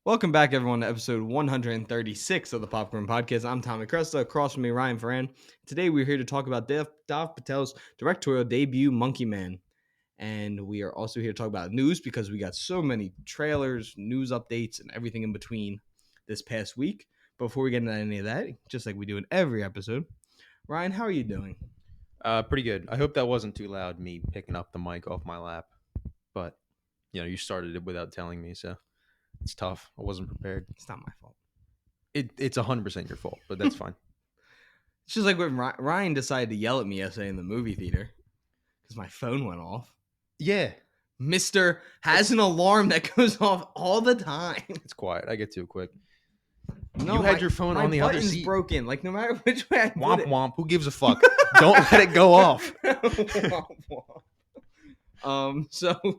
Welcome back, everyone, to episode 136 of the Popcorn Podcast. I'm Tommy Cresta, across from me, Ryan Ferran. Today, we're here to talk about Dev Patel's directorial debut, Monkey Man. And we are also here to talk about news because we got so many trailers, news updates, and everything in between this past week. Before we get into any of that, just like we do in every episode, Ryan, how are you doing? Pretty good. I hope that wasn't too loud, me picking up the mic off my lap. But, you started it without telling me, so it's tough. I wasn't prepared. It's not my fault. It's 100% your fault, but that's fine. It's just like when Ryan decided to yell at me yesterday in the movie theater because my phone went off. Yeah. Mr. has an alarm that goes off all the time. It's quiet. I get to it quick. No, you had your phone on the other button's seat. Broken. Like, no matter which way I put Womp it. womp. Who gives a fuck? Don't let it go off. Womp womp.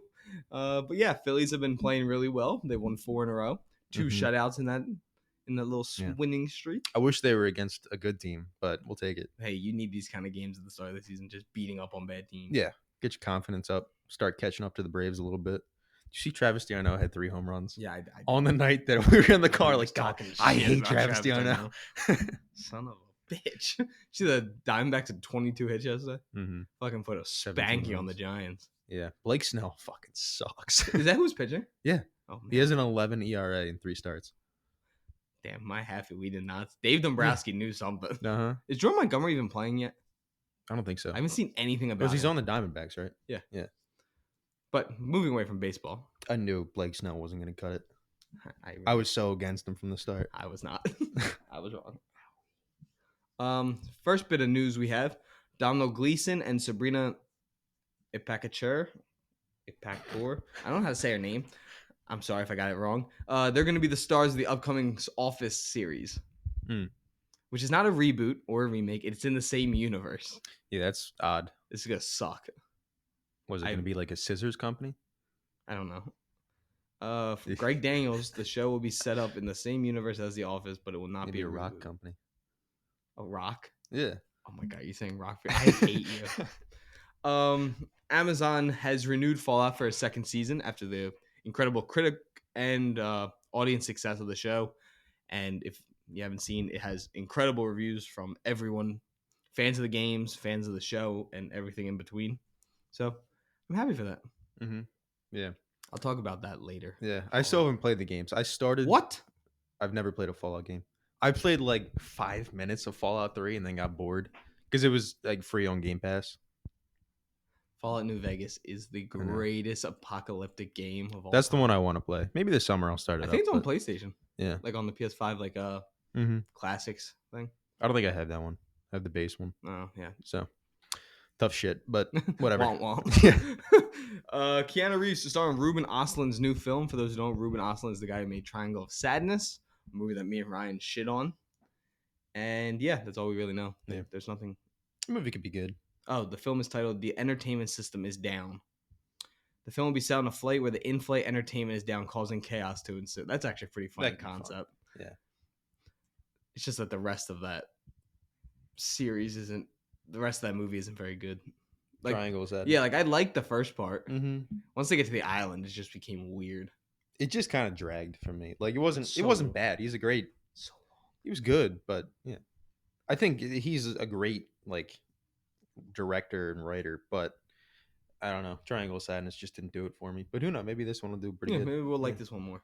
But yeah, Phillies have been playing really well. They won 4 in a row. 2 shutouts in that little winning streak. I wish they were against a good team, but we'll take it. Hey, you need these kind of games at the start of the season, just beating up on bad teams. Yeah. Get your confidence up. Start catching up to the Braves a little bit. You see Travis Stienstra had 3 home runs? Yeah, I on the night that we were in the car, like, God, I hate about Travis Stienstra. Son of a bitch. See the Diamondbacks had 22 hits yesterday? Mm-hmm. Fucking put a 17 spanky on the runs. Giants. Yeah. Blake Snell fucking sucks. Is that who's pitching? Yeah. Oh, man. He has an 11 ERA in 3 starts. Damn, my happy we did not. Dave Dombrowski knew something. Uh-huh. Is Jordan Montgomery even playing yet? I don't think so. I haven't seen anything about Because he's him. on the Diamondbacks, right? Yeah. Yeah. But moving away from baseball. I knew Blake Snell wasn't going to cut it. I I was so against him from the start. I was not. I was wrong. First bit of news we have. Donald Gleason and Sabrina Ipakatur. I don't know how to say her name. I'm sorry if I got it wrong. They're going to be the stars of the upcoming Office series, which is not a reboot or a remake. It's in the same universe. Yeah, that's odd. This is going to suck. Was it going to be like a scissors company? I don't know. For Greg Daniels, the show will be set up in the same universe as The Office, but it will not Maybe be a reboot. rock company. A rock? Yeah. Oh my God, you're saying rock? I hate you. Amazon has renewed Fallout for a second season after the incredible critic and audience success of the show. And if you haven't seen, it has incredible reviews from everyone, fans of the games, fans of the show, and everything in between. So I'm happy for that. Mm-hmm. Yeah. I'll talk about that later. Yeah. I still haven't played the games. I started. What? I've never played a Fallout game. I played like 5 minutes of Fallout 3 and then got bored because it was like free on Game Pass. Fallout New Vegas is the greatest apocalyptic game of all That's time. the one I want to play. Maybe this summer I'll start it I think up, it's on PlayStation. Yeah. Like on the PS5, like classics thing. I don't think I have that one. I have the base one. Oh, yeah. So tough shit, but whatever. Womp womp. Yeah. Keanu Reeves to star in Ruben Östlund's new film. For those who don't know, Ruben Östlund is the guy who made Triangle of Sadness, a movie that me and Ryan shit on. And yeah, that's all we really know. Yeah. There's nothing. The movie could be good. Oh, the film is titled The Entertainment System is Down. The film will be set on a flight where the in-flight entertainment is down, causing chaos to ensue. That's actually a pretty funny concept. Yeah. It's just that the rest of that series isn't. The rest of that movie isn't very good. Like, Triangles. Yeah, like I liked the first part. Mm-hmm. Once they get to the island, it just became weird. It just kind of dragged for me. Like it wasn't bad. He was good, but yeah, I think he's a great like director and writer. But I don't know. Triangle of Sadness just didn't do it for me. But who knows? Maybe this one will do pretty good. Maybe we'll like this one more.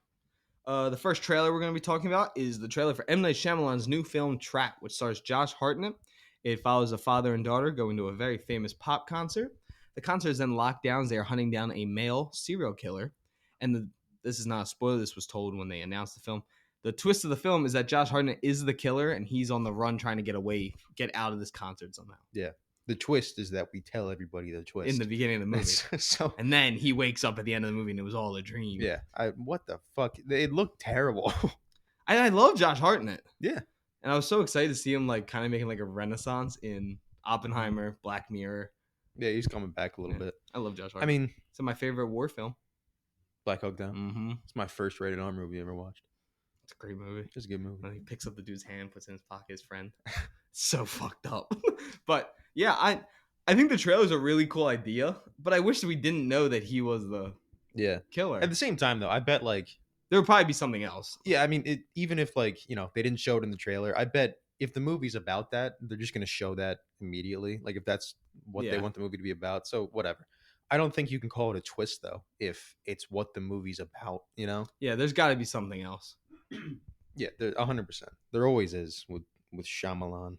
The first trailer we're going to be talking about is the trailer for M. Night Shyamalan's new film Trap, which stars Josh Hartnett. It follows a father and daughter going to a very famous pop concert. The concert is then locked down as they are hunting down a male serial killer. And this is not a spoiler. This was told when they announced the film. The twist of the film is that Josh Hartnett is the killer, and he's on the run trying to get out of this concert somehow. Yeah. The twist is that we tell everybody the twist in the beginning of the movie. And then he wakes up at the end of the movie and it was all a dream. Yeah. What the fuck? It looked terrible. I love Josh Hartnett. Yeah. And I was so excited to see him like kind of making like a renaissance in Oppenheimer, Black Mirror. Yeah, he's coming back a little bit. I love Josh Hartnett. I mean, it's my favorite war film. Black Hawk Down. Mm-hmm. It's my first rated R movie I ever watched. It's a great movie. It's a good movie. When he picks up the dude's hand, puts it in his pocket, his friend. So fucked up. But yeah, I think the trailer is a really cool idea, but I wish we didn't know that he was the killer. At the same time, though, I bet like There would probably be something else. Yeah, I mean, even if like they didn't show it in the trailer, I bet if the movie's about that, they're just gonna show that immediately. Like if that's what they Yeah. want the movie to be about, so whatever. I don't think you can call it a twist though if it's what the movie's about. Yeah, there's got to be something else. Yeah, 100%. There always is with Shyamalan,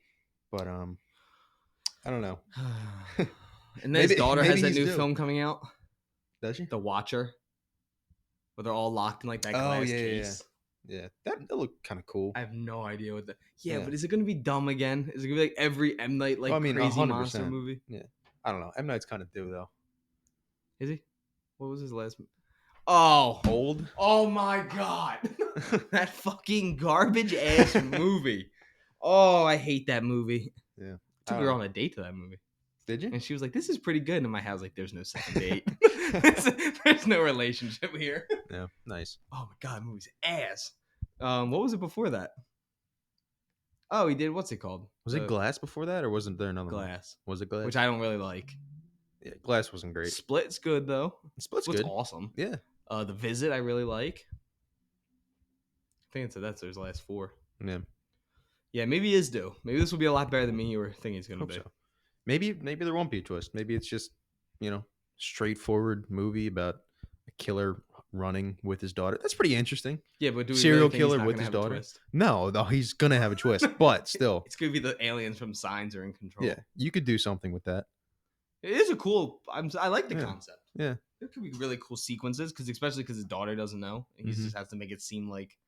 but I don't know. And then his daughter has maybe that he's new due. film coming out, Does she? The Watcher, where they're all locked in like that Oh glass yeah, case. yeah. That looked kind of cool. I have no idea what the. Yeah, Yeah. but is it gonna be dumb again? Is it gonna be like every M Night like I mean, crazy monster 100%. movie? Yeah. I don't know. M Night's kind of due though. Is he? What was his last? Oh, Old. oh my god, that fucking garbage ass movie. Oh, I hate that movie. Yeah. Took I her don't on know. a date to that movie, Did you? and she was like, "This is pretty good." And my house like, "There's no second date. There's no relationship here." Yeah. Nice. Oh my god, that movie's ass. What was it before that? Oh, he did. What's it called? Was it Glass before that, or wasn't there another one? Glass, Was it Glass? which I don't really like. Yeah, Glass wasn't great. Split's good though. Split's Split's good. awesome. Yeah. The Visit I really like. I think that's his last 4. Yeah. Yeah, maybe he is due. Maybe this will be a lot better than me or think he's gonna Hope be. so. Maybe there won't be a twist. Maybe it's just straightforward movie about a killer running with his daughter. That's pretty interesting. Yeah, but do we Serial really think he's killer not with gonna his have a daughter? twist? No, he's gonna have a twist, but still, It's gonna be the aliens from Signs are in control. yeah, you could do something with that. It is a cool. I like the Yeah. concept. Yeah. There could be really cool sequences especially because his daughter doesn't know, and he Mhm. just has to make it seem like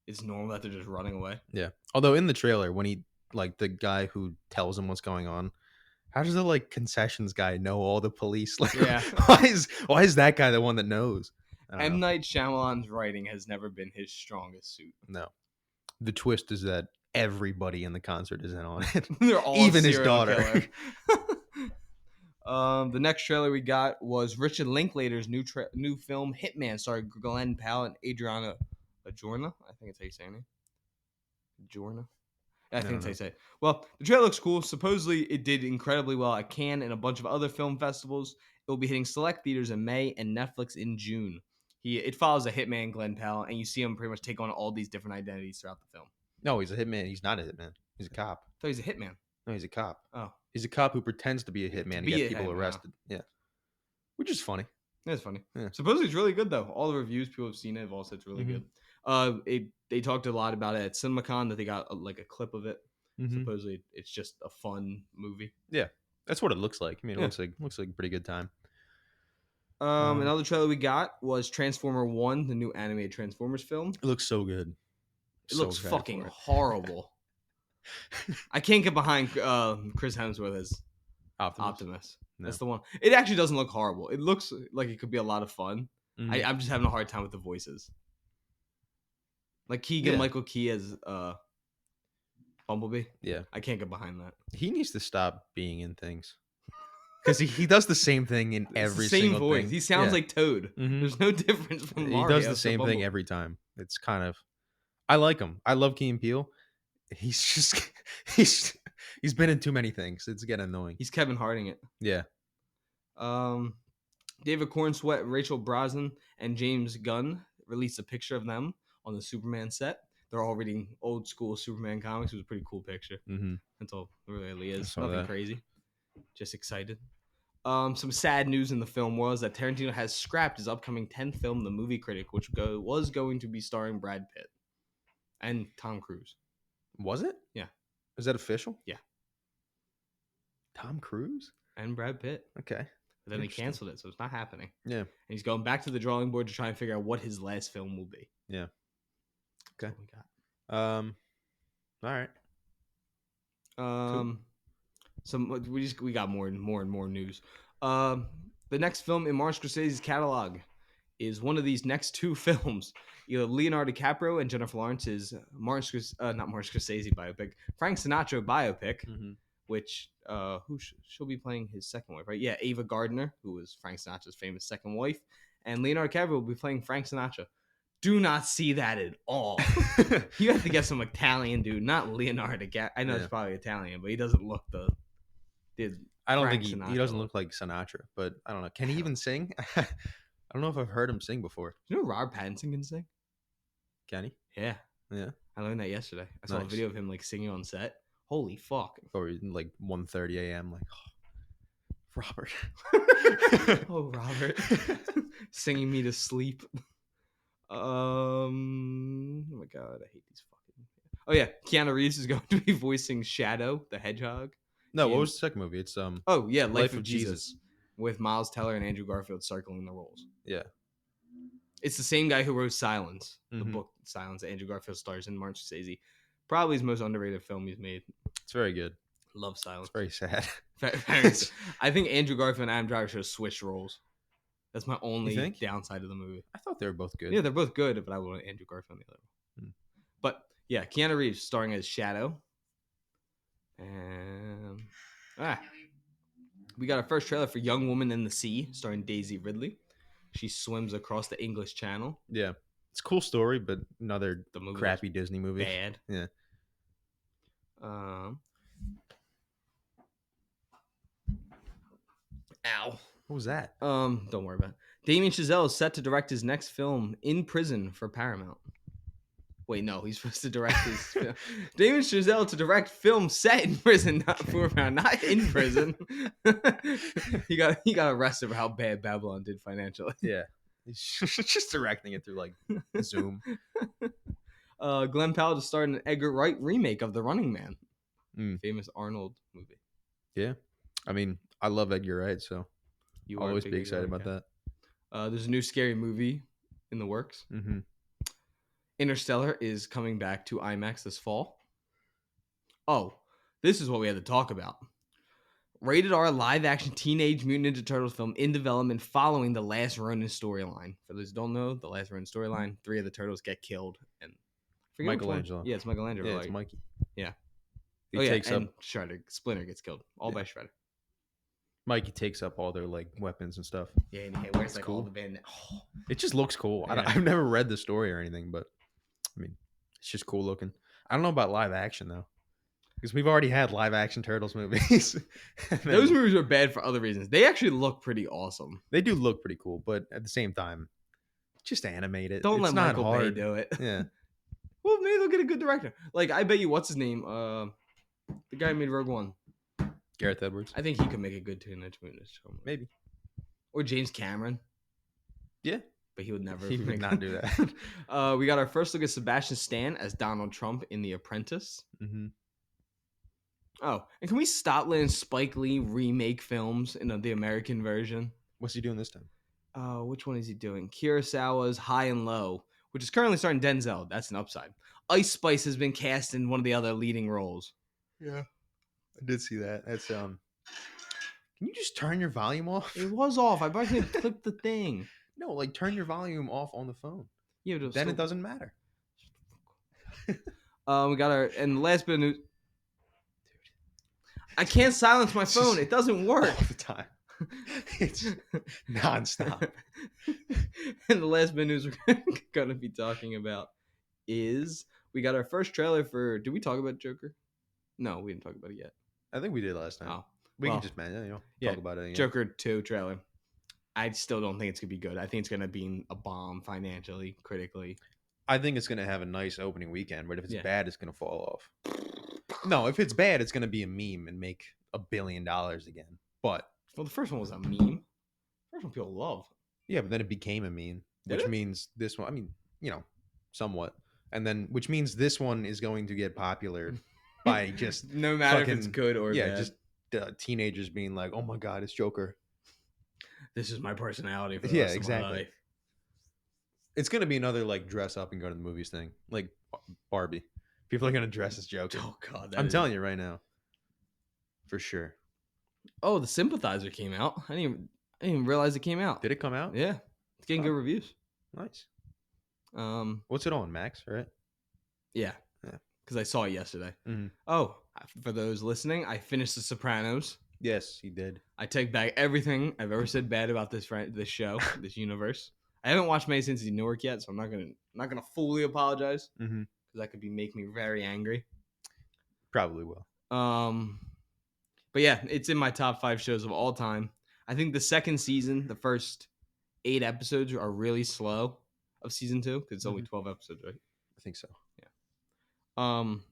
it's normal that they're just running away. Yeah. Although in the trailer, when he the guy who tells him what's going on, how does the concessions guy know all the police? Like, Yeah. why is that guy the one that knows? I don't M. know. Night Shyamalan's writing has never been his strongest suit. No. The twist is that everybody in the concert is in on it. They're all Even his serial daughter. killer. The next trailer we got was Richard Linklater's new film Hitman, starring Glenn Powell and Adriana Ajorna. I think it's how you say her name. Ajorna. I think that's how you say it. Well, the trailer looks cool. Supposedly, it did incredibly well at Cannes and a bunch of other film festivals. It will be hitting select theaters in May and Netflix in June. It follows a hitman, Glenn Powell, and you see him pretty much take on all these different identities throughout the film. No, he's a hitman. He's not a hitman. He's a cop. I thought he's a hitman. No, he's a cop. Oh. He's a cop who pretends to be a hitman to be get a people hitman, arrested. Yeah. Which is funny. That's funny. Yeah. Supposedly it's really good though. All the reviews people have seen it have all said it's really Mhm. good. They talked a lot about it at CinemaCon that they got a clip of it. Mhm. Supposedly it's just a fun movie. Yeah. That's what it looks like. I mean, it Yeah. looks like a pretty good time. Another trailer we got was Transformer 1, the new animated Transformers film. It looks so good. It looks fucking horrible. I can't get behind Chris Hemsworth as Optimus. No. That's the one. It actually doesn't look horrible. It looks like it could be a lot of fun. Mhm. I'm just having a hard time with the voices. Like Keegan Michael Key as Bumblebee. Yeah. I can't get behind that. He needs to stop being in things. Because he does the same thing in It's the every same single voice. thing. He sounds Yeah. like Toad. Mhm. There's no difference from He Mario does the to same thing Bumblebee. every time. It's kind of, I like him. I love Key and Peele. He's just he's been in too many things. It's getting annoying. He's Kevin Harding it. Yeah. David Cornsweet, Rachel Brosnan, and James Gunn released a picture of them on the Superman set. They're all reading old school Superman comics. It was a pretty cool picture. Mm-hmm. That's all it really is. saw Nothing that. crazy. Just excited. Some sad news in the film was that Tarantino has scrapped his upcoming 10th film, The Movie Critic, which was going to be starring Brad Pitt and Tom Cruise. Was it? Yeah. Is that official? Yeah. Tom Cruise? And Brad Pitt. Okay. But then they Interesting. canceled it, so it's not happening. Yeah. And he's going back to the drawing board to try and figure out what his last film will be. Yeah. That's Okay. what we got. All right. We got more and more news. The next film in Martin Scorsese's catalog is one of these next two films. Either Leonardo DiCaprio and Jennifer Lawrence's not Martin Scorsese biopic, Frank Sinatra biopic, Mm-hmm. which she'll be playing his second wife, right? Yeah, Ava Gardner, who was Frank Sinatra's famous second wife, and Leonardo DiCaprio will be playing Frank Sinatra. Do not see that at all. You have to get some Italian dude, not Leonardo DiCaprio. I know it's probably Italian, but he doesn't look the I don't Frank think he Sinatra doesn't look. look like Sinatra, but I don't know. Can he even sing? I don't know if I've heard him sing before. You know Robert Pattinson can sing? Can he? Yeah, Yeah. I learned that yesterday. I saw a Nice. video of him like singing on set. Holy fuck! Or like 1:30 a.m. Like, oh, Robert. Oh, Robert, singing me to sleep. Oh my god, I hate these fucking. Oh yeah, Keanu Reeves is going to be voicing Shadow the Hedgehog. No, what in was the second movie? It's Oh yeah, Life of Jesus, with Miles Teller and Andrew Garfield circling the roles. Yeah. It's the same guy who wrote Silence, the Mhm. book Silence that Andrew Garfield stars in. Martin Scorsese, probably his most underrated film he's made. It's very good. Love Silence. It's very sad. I think Andrew Garfield and Adam Driver should have switched roles. That's my only think? downside of the movie. I thought they were both good. Yeah, they're both good, but I want Andrew Garfield on the other one. But yeah, Keanu Reeves starring as Shadow. And we got our first trailer for Young Woman in the Sea, starring Daisy Ridley. She swims across the English Channel. Yeah. It's a cool story, but another The movie crappy Disney movie. Bad. Yeah. Ow. What was that? Don't worry about it. Damien Chazelle is set to direct his next film in prison for Paramount. Wait, no, he's supposed to direct his film. Damien Chazelle to direct film set in prison, not for Paramount, not in prison. he got arrested for how bad Babylon did financially. Yeah. He's just directing it through like Zoom. Glenn Powell to start in an Edgar Wright remake of The Running Man. Famous Arnold movie. Yeah. I mean, I love Edgar Wright, so You I'll always be excited about that. There's a new scary movie in the works. Mm-hmm. Interstellar is coming back to IMAX this fall. Oh, this is what we had to talk about. Rated R live-action Teenage Mutant Ninja Turtles film in development following the Last Ronin storyline. For those who don't know, the Last Ronin storyline, 3 of the turtles get killed. And Michelangelo. Yeah, it's Michelangelo. Yeah, it's Mikey. Yeah. He takes and up Shredder. Splinter gets killed. All by Shredder. Mikey takes up all their like weapons and stuff. Yeah, and he wears like cool. all the band. Oh. It just looks cool. Yeah. I've never read the story or anything, but I mean, it's just cool looking. I don't know about live action though, because we've already had live action Turtles movies. Those movies are bad for other reasons. They actually look pretty awesome. They do look pretty cool, but at the same time, just animate it. Don't it's let not Michael hard. Bay do it. Yeah. Well, maybe they'll get a good director. Like, I bet you, what's his name? The guy who made Rogue One. Gareth Edwards. I think he could make a good Teenage Mutant Ninja Turtle. Maybe. Or James Cameron. Yeah. But he would never. He would not do that. We got our first look at Sebastian Stan as Donald Trump in The Apprentice. Mm-hmm. Oh, and can we stop letting Spike Lee remake films in the American version? What's he doing this time? Which one is he doing? Kurosawa's High and Low, which is currently starring Denzel. That's an upside. Ice Spice has been cast in one of the other leading roles. Yeah, I did see that. That's Can you just turn your volume off? It was off. I probably clicked the thing. No, like turn your volume off on the phone. Yeah, but then it doesn't matter. We got the last bit of news. Dude, I can't silence my phone. It doesn't work all the time. It's nonstop. And the last bit of news we're gonna be talking about is we got our first trailer for. Did we talk about Joker? No, we didn't talk about it yet. I think we did last time. Oh, we can just talk about it again. Joker 2 trailer. I still don't think it's gonna be good. I think it's gonna be a bomb financially, critically. I think it's gonna have a nice opening weekend, but if it's bad, it's gonna fall off. No, if it's bad, it's gonna be a meme and make $1 billion again. But the first one was a meme. First one people love. Yeah, but then it became a meme, which means this one. I mean, somewhat, and then which means this one is going to get popular by just no matter if it's good or bad. Just teenagers being like, "Oh my god, it's Joker." This is my personality for the rest of my life. It's gonna be another like dress up and go to the movies thing, like Barbie. People are gonna dress as Joker. Oh god, I'm telling you right now, for sure. Oh, The Sympathizer came out. I didn't even realize it came out. Did it come out? Yeah, it's getting good reviews. Nice. What's it on? Max, right? Yeah, because I saw it yesterday. Mm-hmm. Oh, for those listening, I finished The Sopranos. Yes, he did. I take back everything I've ever said bad about this show, this universe. I haven't watched May since Newark yet, so I'm not gonna fully apologize because that could make me very angry. Probably will. But yeah, it's in my top 5 shows of all time. I think the second season, the first 8 episodes are really slow of season 2 because it's only 12 episodes, right? think so. Um,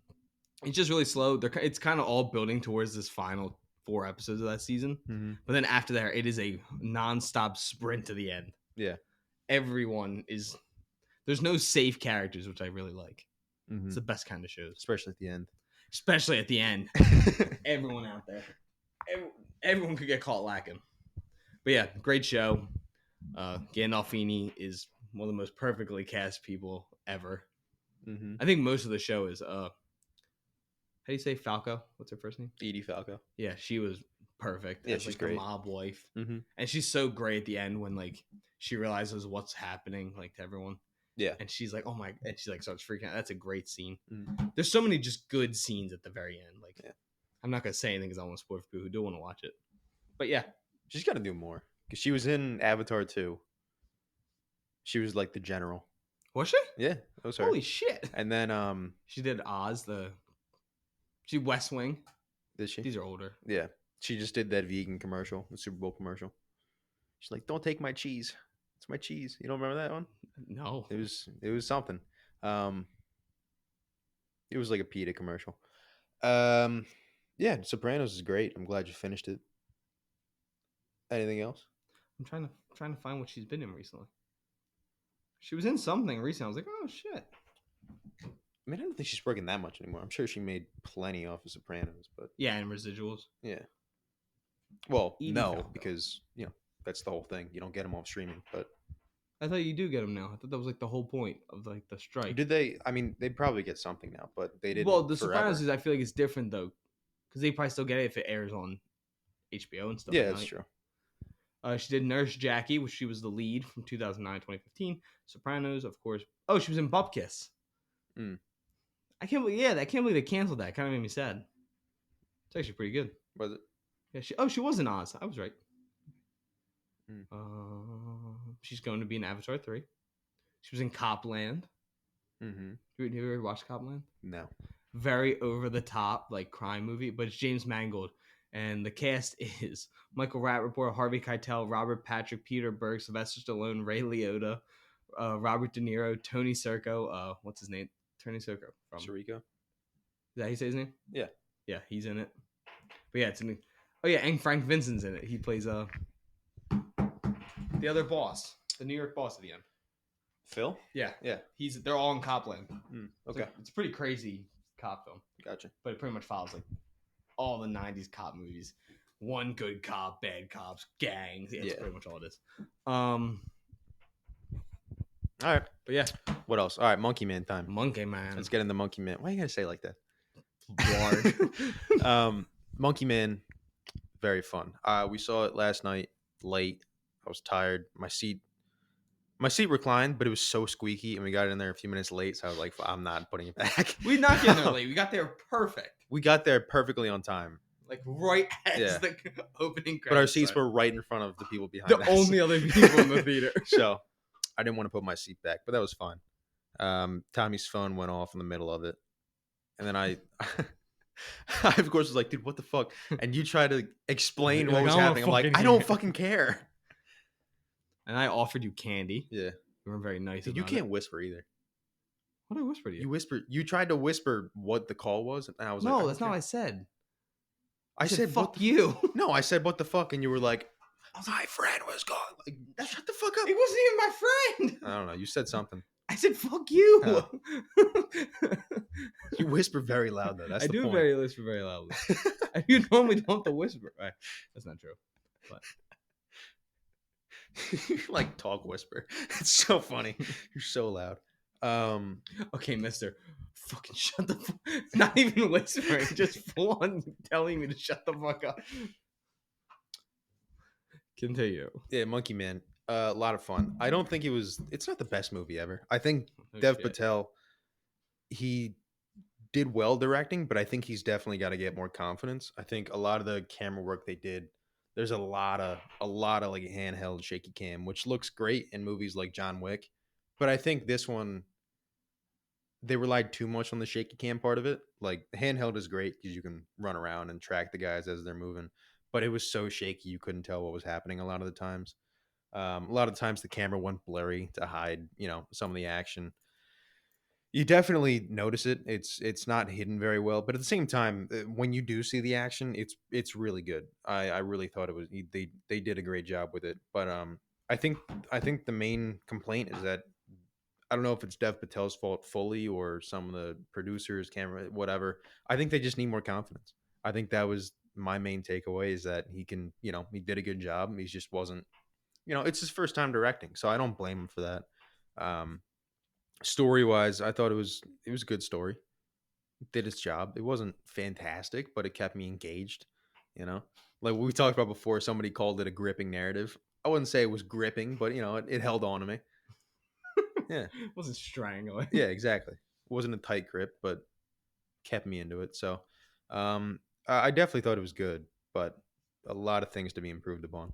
it's just really slow. It's kind of all building towards this final 4 episodes of that season. Mm-hmm. But then after that, it is a nonstop sprint to the end. Yeah. Everyone is. There's no safe characters, which I really like. Mm-hmm. It's the best kind of shows. Especially at the end. Especially at the end. Everyone out there. Everyone could get caught lacking. But yeah, great show. Gandolfini is one of the most perfectly cast people ever. Mm-hmm. I think most of the show is how do you say Falco? What's her first name? Edie Falco. Yeah, she was perfect. Yeah, as, she's like, great. The mob wife, Mm-hmm. and she's so great at the end when like she realizes what's happening, like to everyone. Yeah, and she's like, "Oh my!" and she like starts freaking out. That's a great scene. Mm-hmm. There's so many just good scenes at the very end. Like, yeah. I'm not gonna say anything because I want to spoil for people who do want to watch it. But yeah, She's got to do more because she was in Avatar 2. She was like the general. was she? Yeah, that was her. Holy shit! And then She did Oz. She West Wing. did she? These are older. Yeah, she just did that vegan commercial, the Super Bowl commercial. She's like, "Don't take my cheese. It's my cheese." You don't remember that one? No. It was something. It was like a PETA commercial. Yeah, Sopranos is great. I'm glad you finished it. Anything else? I'm trying to find what she's been in recently. She was in something recently. I was like, oh shit. I mean, I don't think she's working that much anymore. I'm sure she made plenty off of Sopranos, but Yeah, and residuals. yeah. Well, Edie no, Falco. because that's the whole thing. You don't get them off streaming. But I thought you do get them now. I thought that was like the whole point of like the strike. did they? I mean, they probably get something now, but they didn't. Well, the forever. Sopranos is I feel like it's different though, because they probably still get it if it airs on HBO and stuff. Yeah, like that's that. true. She did Nurse Jackie, which she was the lead from 2009 2015. Sopranos, of course. Oh, she was in Bupkis. Mm. I can't believe they canceled that. Kind of made me sad. It's actually pretty good. Was it? Yeah, she was in Oz. I was right. Mm. She's going to be in Avatar 3. She was in Copland. Mm-hmm. Have you ever watched Copland? No. Very over the top like crime movie, but it's James Mangold. And the cast is Michael Rappaport, Harvey Keitel, Robert Patrick, Peter Berg, Sylvester Stallone, Ray Liotta, Robert De Niro, Tony Serco. What's his name? Tony Serco from Sirico? Is that how you say his name? Yeah. Yeah, he's in it. But yeah, oh yeah, and Frank Vincent's in it. He plays the other boss, the New York boss at the end. Phil? Yeah, Yeah. They're all in Copland. Okay. It's a pretty crazy cop film. Gotcha. But it pretty much follows like all the 90s cop movies. One good cop, bad cops, gangs. Yeah, that's pretty much all it is. All right. But yeah. What else? All right, Monkey Man time. Monkey Man. Let's get into Monkey Man. Why are you going to say it like that? Bard. Monkey Man, very fun. We saw it last night late. I was tired. My seat reclined, but it was so squeaky, and we got in there a few minutes late, so I was like, I'm not putting it back. We did not get there late. We got there perfect. We got there perfectly on time. Like right as the opening credits. But our seats were right in front of the people behind us. The only other people in the theater. So I didn't want to put my seat back, but that was fine. Tommy's phone went off in the middle of it. And then I of course was like, dude, what the fuck? And you try to explain what was happening. I'm like, I don't fucking care. And I offered you candy. Yeah. You were very nice. Dude, you can't whisper either. What did I whisper to you? You tried to whisper what the call was, and I was like, no, that's not what I said. I said fuck you. No, I said what the fuck, and you were like, my friend was gone. Like, shut the fuck up. It wasn't even my friend. I don't know. You said something. I said fuck you. Oh. You whisper very loud though. That's the point. I do whisper very loudly. You normally don't have to whisper. Right. That's not true. But you like talk whisper. It's so funny. You're so loud. Okay, mister. Fucking shut the fuck. Not even whispering, just full on telling me to shut the fuck up. Continue. Yeah, Monkey Man. A lot of fun. I don't think it's not the best movie ever. I think Dev Patel, he did well directing, but I think he's definitely got to get more confidence. I think a lot of the camera work they did, there's a lot of like handheld shaky cam, which looks great in movies like John Wick. But I think this one, they relied too much on the shaky cam part of it. Like the handheld is great because you can run around and track the guys as they're moving, but it was so shaky you couldn't tell what was happening a lot of the times. A lot of times the camera went blurry to hide, some of the action. You definitely notice it. It's not hidden very well, but at the same time, when you do see the action, it's really good. I really thought it was they did a great job with it. But I think I think the main complaint is that I don't know if it's Dev Patel's fault fully or some of the producers, camera, whatever. I think they just need more confidence. I think that was my main takeaway is that he can, he did a good job. He just wasn't, it's his first time directing, so I don't blame him for that. Um, Story wise, I thought it was a good story. It did its job. It wasn't fantastic, but it kept me engaged. You know, like we talked about before, somebody called it a gripping narrative. I wouldn't say it was gripping, but it held on to me. Yeah, Wasn't strangling. yeah, exactly. It wasn't a tight grip, but kept me into it. So, I definitely thought it was good, but a lot of things to be improved upon.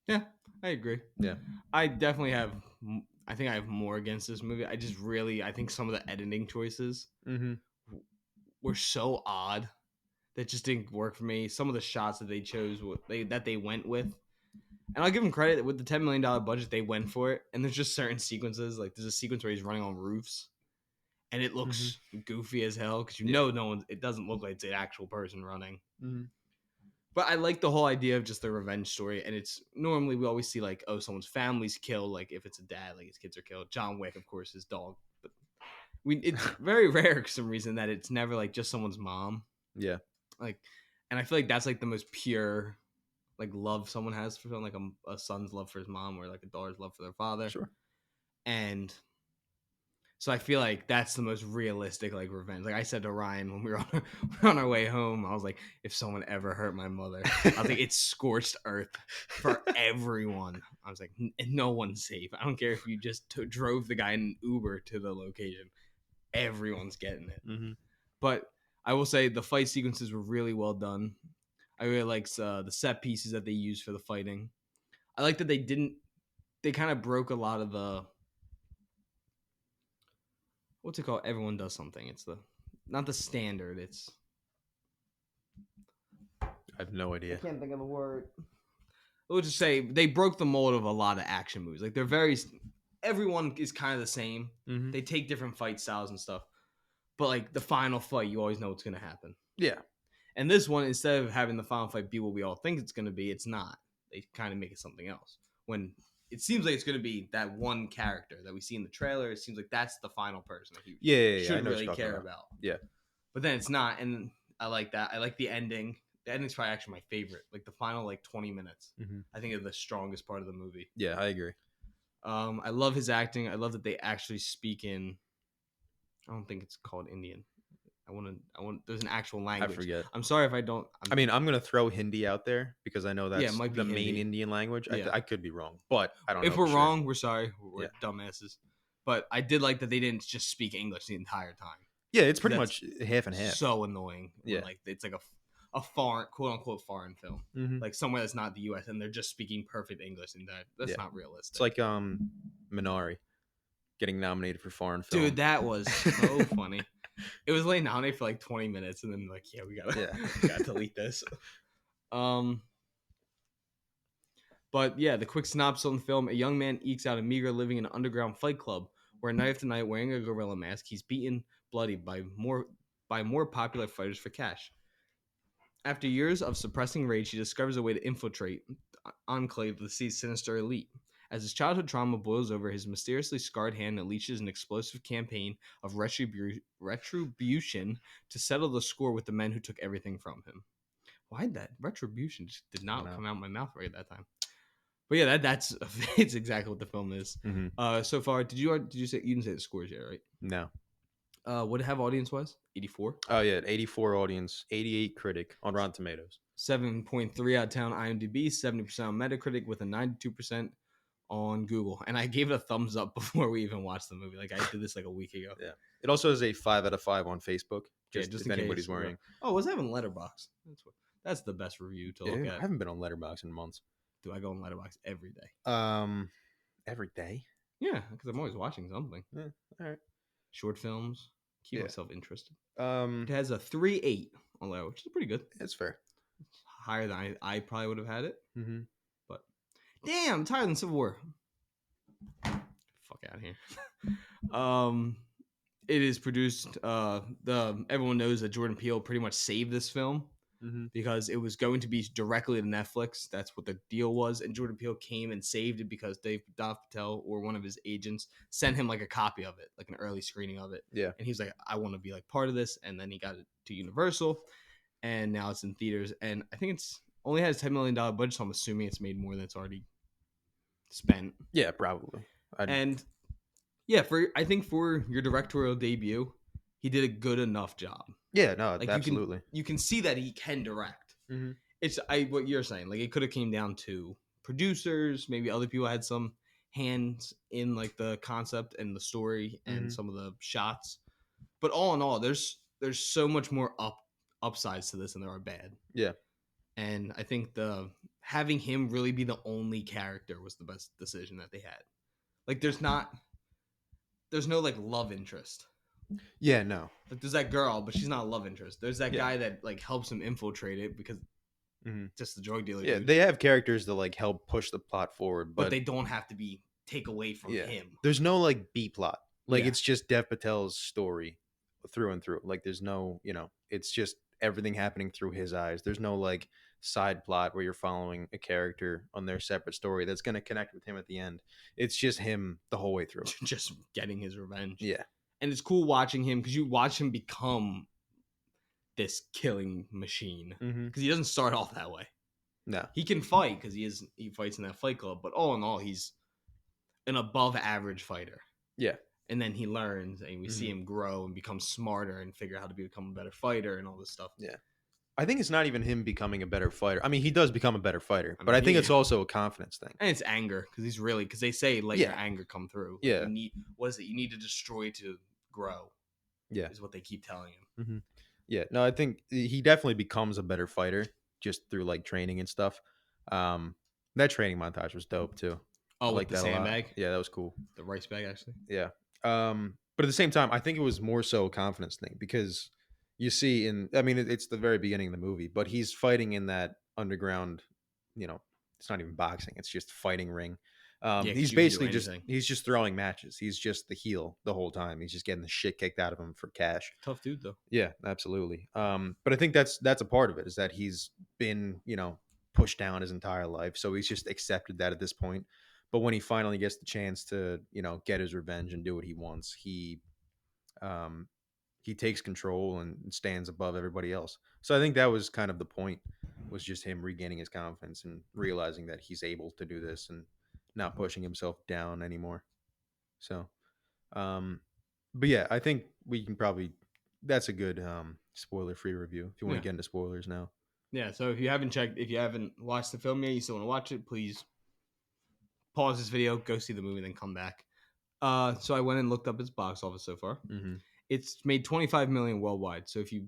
Yeah, I agree. Yeah. I definitely have. I think I have more against this movie. I think some of the editing choices Mm-hmm. were so odd that just didn't work for me. Some of the shots that they chose, that they went with, and I'll give them credit that with the $10 million budget, they went for it. And there's just certain sequences, like there's a sequence where he's running on roofs, and it Mm-hmm. looks goofy as hell because Yeah. no one. It doesn't look like it's an actual person running. Mm-hmm. But I like the whole idea of just the revenge story, and it's normally we always see like, oh, someone's family's killed, like if it's a dad, like his kids are killed. John Wick, of course, his dog. But it's very rare for some reason that it's never like just someone's mom. Yeah. Like, and I feel like that's like the most pure like love someone has for someone, like a son's love for his mom or like a daughter's love for their father. Sure. And so I feel like that's the most realistic like revenge. Like I said to Ryan when we were on our way home, I was like, if someone ever hurt my mother, I was like, it's scorched earth for everyone. I was like, no one's safe. I don't care if you just drove the guy in an Uber to the location. Everyone's getting it. Mm-hmm. But I will say the fight sequences were really well done. I really like the set pieces that they used for the fighting. I like that they kind of broke a lot of the, what's it called? Everyone does something. It's not the standard. It's, I have no idea. I can't think of the word. We'll just say they broke the mold of a lot of action movies. Like everyone is kind of the same. Mm-hmm. They take different fight styles and stuff. But like the final fight, you always know what's going to happen. Yeah. And this one, instead of having the final fight be what we all think it's going to be, it's not. They kind of make it something else. When it seems like it's going to be that one character that we see in the trailer, it seems like that's the final person that he should really care about. Yeah. But then it's not, and I like that. I like the ending. The ending's probably actually my favorite. Like the final 20 minutes, Mm-hmm. I think is the strongest part of the movie. Yeah, I agree. I love his acting. I love that they actually speak in. I don't think it's called Indian. I want. There's an actual language. I forget. I'm sorry if I don't. I'm going to throw Hindi out there because I know that's it might be the main Hindi. Indian language. Yeah. I could be wrong, but I don't know. If we're wrong, we're sorry. We're Yeah. dumbasses. But I did like that they didn't just speak English the entire time. Yeah, it's pretty much half and half. So annoying. Yeah. Like it's like a foreign, quote unquote, foreign film. Mm-hmm. Like somewhere that's not the U.S. and they're just speaking perfect English, and that's not realistic. It's like Minari getting nominated for foreign film. Dude, that was so funny. It was like nominated for 20 minutes, and then we gotta delete this. But yeah, the quick synopsis on the film: a young man ekes out a meager living in an underground fight club, where night after night, wearing a gorilla mask, he's beaten bloody by more popular fighters for cash. After years of suppressing rage, he discovers a way to infiltrate the enclave of the city's sinister elite. As his childhood trauma boils over, his mysteriously scarred hand unleashes an explosive campaign of retribution to settle the score with the men who took everything from him. Why'd that retribution just did not come out of my mouth right at that time? But yeah, that's it's exactly what the film is. Mm-hmm. So far, did you say you didn't say the scores yet, right? No. What did it have audience wise? 84. Oh yeah, 84 audience, 88 critic on Rotten Tomatoes. 7.3 out of 10 on IMDb, 70% on Metacritic with a 92% on Google. And I gave it a thumbs up before we even watched the movie. Like I did this a week ago. Yeah. It also has a 5 out of 5 on Facebook. Just if anybody's case, worrying. Oh, was having Letterboxd. That's the best review to look at. I haven't been on Letterboxd in months. Do I go on Letterboxd every day? Every day? Yeah, because I'm always watching something. Yeah, all right. Short films. Keep myself interested. It has a 3.8 on Letterboxd, which is pretty good. That's fair. It's higher than I probably would have had it. Mm-hmm. But damn, I'm tired than Civil War. Fuck out of here. it is produced. The everyone knows that Jordan Peele pretty much saved this film Mm-hmm. because it was going to be directly to Netflix. That's what the deal was, and Jordan Peele came and saved it because Dev Patel or one of his agents sent him like a copy of it, like an early screening of it, Yeah. and he was like, "I want to be like part of this," and then he got it to Universal, and now it's in theaters, and I think it's only has $10 million budget, so I'm assuming it's made more than it's already spent, Yeah, probably. and yeah, for I think for your directorial debut, he did a good enough job. Yeah, no, Like absolutely. you can see that he can direct. Mm-hmm. It's what you're saying. Like it could have came down to producers, maybe other people had some hands in like the concept and the story and Mm-hmm. some of the shots. But all in all, there's so much more upsides to this than there are bad. Yeah. And I think the having him really be the only character was the best decision that they had. Like there's no like love interest. Yeah, no. Like there's that girl, but she's not a love interest. There's that Yeah. guy that like helps him infiltrate it because Mm-hmm. just the drug dealer Yeah, dude. they have characters that like help push the plot forward, But but they don't have to be take away from yeah, him. there's no like B plot. Like Yeah. it's just Dev Patel's story through and through. Like there's no, it's just everything happening through his eyes. There's no like side plot where you're following a character on their separate story that's going to connect with him at the end. It's just him the whole way through. Just getting his revenge. Yeah. And it's cool watching him because you watch him become this killing machine. Mm-hmm. Because he doesn't start off that way. No. He can fight because he fights in that fight club, but all in all, he's an above average fighter. Yeah. And then he learns and we see him grow and become smarter and figure out how to become a better fighter and all this stuff. Yeah. I think it's not even him becoming a better fighter. I mean, he does become a better fighter, I but I mean, think yeah. it's also a confidence thing. And it's anger because they say let your Yeah. anger come through. Like, Yeah. you need what is it? You need to destroy to grow. Yeah. Is what they keep telling him. Mm-hmm. Yeah. No, I think he definitely becomes a better fighter just through like training and stuff. That training montage was dope too. Oh, I with like the that a lot. sandbag? Yeah, that was cool. The rice bag, actually. Yeah. But at the same time, I think it was more so a confidence thing because you see it's the very beginning of the movie, but he's fighting in that underground, it's not even boxing, it's just fighting ring. Yeah, 'cause He's you can do basically anything. he's just throwing matches. He's just the heel the whole time. He's just getting the shit kicked out of him for cash. Tough dude, though. Yeah, absolutely. But I think that's a part of it is that he's been, pushed down his entire life. So he's just accepted that at this point. But when he finally gets the chance to, get his revenge and do what he wants, he takes control and stands above everybody else. So I think that was kind of the point, was just him regaining his confidence and realizing that he's able to do this and not pushing himself down anymore. So, but yeah, I think we can probably, that's a good spoiler free review if you want to get into spoilers now. Yeah, so if you haven't watched the film yet, you still want to watch it, please pause this video, go see the movie, then come back. So I went and looked up its box office so far. Mm-hmm. It's made 25 million worldwide. So if you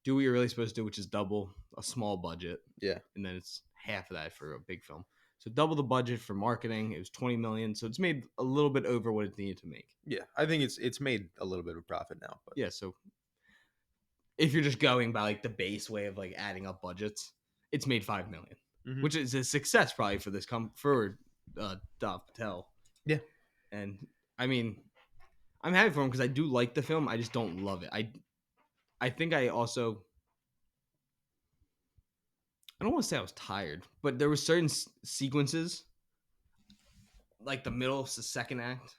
do what you're really supposed to do, which is double a small budget, Yeah, and then it's half of that for a big film. So double the budget for marketing. It was 20 million. So it's made a little bit over what it needed to make. yeah, I think it's made a little bit of profit now. But Yeah, so if you're just going by like the base way of like adding up budgets, it's made 5 million, Mhm. which is a success probably for this for Dev Patel. Yeah, and I mean, I'm happy for him because I do like the film. I just don't love it. I think I also, I don't want to say I was tired, but there were certain sequences, like the middle of the second act,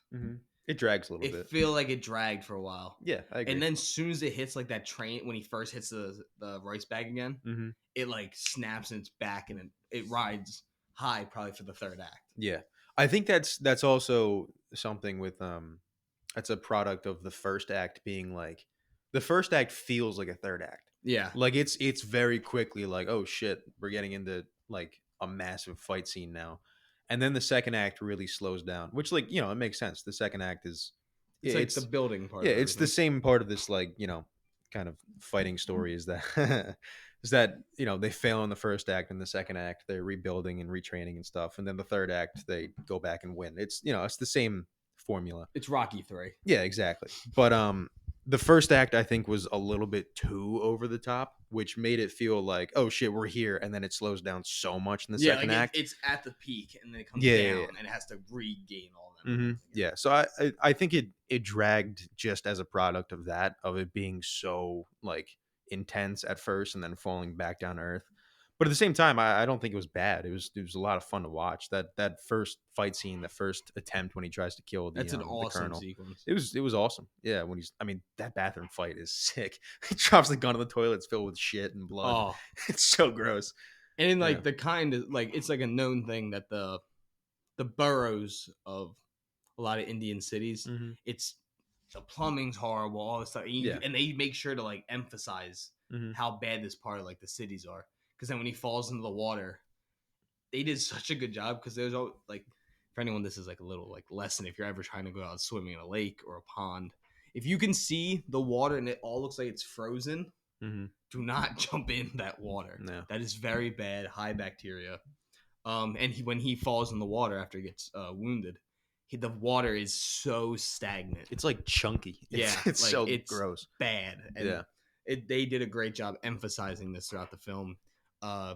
it drags a little it bit. feel like it dragged for a while. Yeah, I agree. And then as soon as it hits like that train, when he first hits the rice bag again, it like snaps and it's back and it rides high probably for the third act. Yeah, I think that's also something with that's a product of the first act being like, the first act feels like a third act. Yeah, Like it's very quickly like, oh shit, we're getting into like a massive fight scene now. And then the second act really slows down, which like, it makes sense. The second act is it's like the building part. Yeah, of it's the same part of this like, kind of fighting story is that is that, they fail in the first act, and the second act they're rebuilding and retraining and stuff. And then the third act they go back and win. It's it's the same formula. It's Rocky 3. Yeah, exactly. But The first act I think was a little bit too over the top, which made it feel like, oh shit, we're here, and then it slows down so much in the Yeah, second like act. it's at the peak and then it comes Yeah, yeah, down and it has to regain all that hmm momentum again. yeah. So I think it dragged just as a product of that, of it being so like intense at first and then falling back down to earth. But at the same time, I don't think it was bad. It was a lot of fun to watch. That first fight scene, the first attempt when he tries to kill That's an the awesome colonel, sequence. it was awesome. Yeah, when he's, I mean, that bathroom fight is sick. He drops the gun in the toilet, it's filled with shit and blood. Oh, It's so gross. and in Yeah. like the kind of like it's like a known thing that the boroughs of a lot of Indian cities, hmm it's the plumbing's horrible, all this stuff, and, Yeah. and they make sure to like emphasize hmm how bad this part of like the cities are, because then when he falls into the water, they did such a good job because there's all like for anyone this is like a little like lesson if you're ever trying to go out swimming in a lake or a pond. If you can see the water and it all looks like it's frozen, hmm do not jump in that water. No. That is very bad, high bacteria. And when he falls in the water after he gets wounded, the water is so stagnant. It's like chunky. Yeah, It's like so it's gross. bad, and Yeah. they did a great job emphasizing this throughout the film.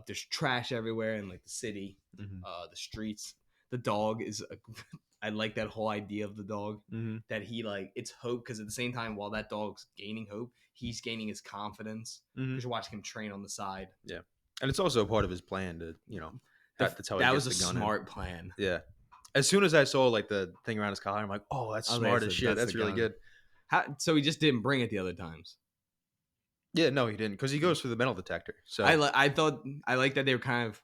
There's trash everywhere in like the city, hmm the streets. The dog is. I like that whole idea of the dog hmm that he like. It's hope because at the same time, while that dog's gaining hope, he's gaining his confidence hmm because you're watching him train on the side. Yeah, and it's also a part of his plan to, that's how he That gets was a the gun in. smart plan. Yeah. As soon as I saw like the thing around his collar, I'm like, oh, that's I was like, smart as shit. That's the really gun. good. So he just didn't bring it the other times. Yeah, no, he didn't, because he goes through the metal detector. So I thought I like that they were kind of.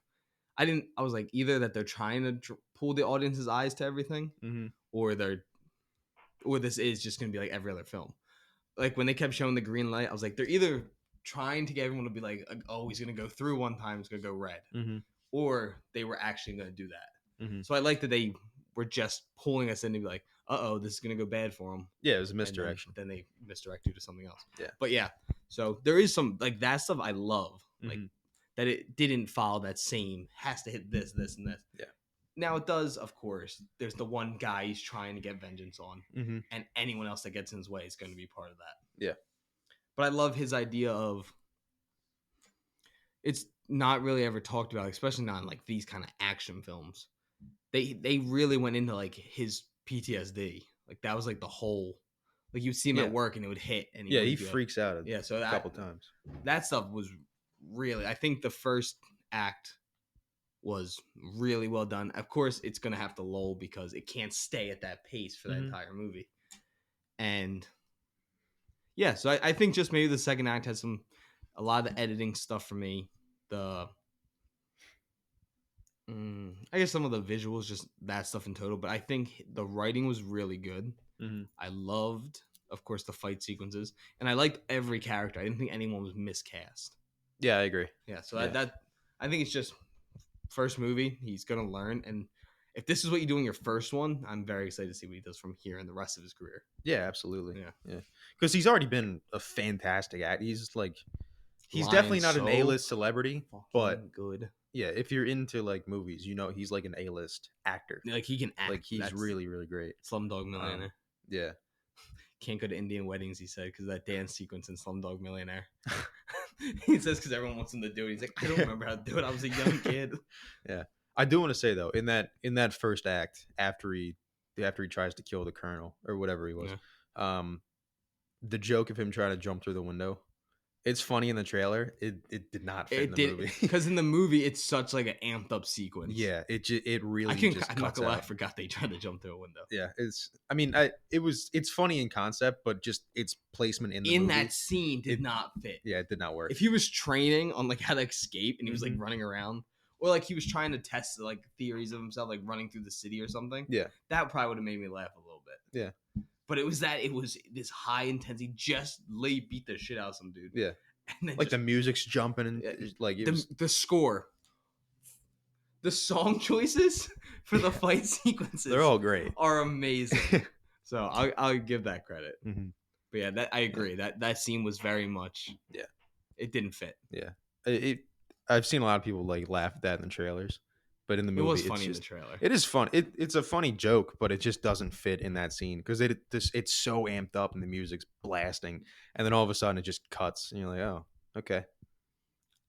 I was like either that they're trying to pull the audience's eyes to everything, hmm or this is just gonna be like every other film. Like when they kept showing the green light, I was like they're either trying to get everyone to be like, oh, he's gonna go through one time, it's gonna go red, hmm or they were actually gonna do that. hmm So I like that they were just pulling us in to be like, this is gonna go bad for him. yeah, it was a And misdirection. then they misdirect you to something else. Yeah. But yeah, so there is some like that stuff I love, like Mhm. that it didn't follow that same has to hit this, this, and this. Yeah. Now it does, of course. There's the one guy he's trying to get vengeance on, hmm and anyone else that gets in his way is going to be part of that. Yeah. But I love his idea of it's not really ever talked about, especially not in like these kind of action films. They really went into like his PTSD. Like that was like the whole like you'd see him Yeah. at work and it would hit and Yeah, he wouldn't be like- freaks out yeah, so a that couple times. that stuff was really I think the first act was really well done. Of course, it's gonna have to lull because it can't stay at that pace for that Mhm. entire movie. And yeah, so I think just maybe the second act has a lot of the editing stuff for me. The I guess some of the visuals, just that stuff in total. But I think the writing was really good. hmm I loved, of course, the fight sequences, and I liked every character. I didn't think anyone was miscast. Yeah, I agree. Yeah, so Yeah. that I think it's just first movie. He's gonna learn, and if this is what you do in your first one, I'm very excited to see what he does from here in the rest of his career. Yeah, absolutely. Yeah. Yeah, because he's already been a fantastic actor. He's like, he's Lying definitely not an so A-list celebrity, but Fucking good. yeah, if you're into like movies, he's like an A-list actor. Like he can act. Like he's That's really, really great. Slumdog Millionaire. Yeah. Can't go to Indian weddings, he said, because that dance sequence in Slumdog Millionaire. He says because everyone wants him to do it. He's like, I don't remember how to do it. I was a young kid. Yeah. I do want to say though, in that first act, after he tries to kill the colonel or whatever he was, the joke of him trying to jump through the window, it's funny in the trailer. It did not fit in the movie. Because in the movie it's such like an amped up sequence. Yeah, it really I'm just not cuts gonna lie, I out. forgot they tried to jump through a window. Yeah, it's funny in concept, but just its placement in the movie, that scene did not fit. Yeah, it did not work. If he was training on like how to escape and he was like Mhm. running around, or like he was trying to test like theories of himself, like running through the city or something, Yeah. that probably would have made me laugh a little bit. Yeah. But it was this high intensity, just beat the shit out of some dude. Yeah. And then Like the music's jumping and like it was, the score, the song choices for the fight sequences, they're all great. are amazing. So I'll give that credit. Mhm. But yeah, I agree. That scene was very much. Yeah. It didn't fit. Yeah. I've seen a lot of people like laugh at that in the trailers. but in the It was movie, it's funny in the just trailer. it is fun. It's a funny joke, but it just doesn't fit in that scene because it's so amped up and the music's blasting, and then all of a sudden it just cuts, and you're like, oh, okay,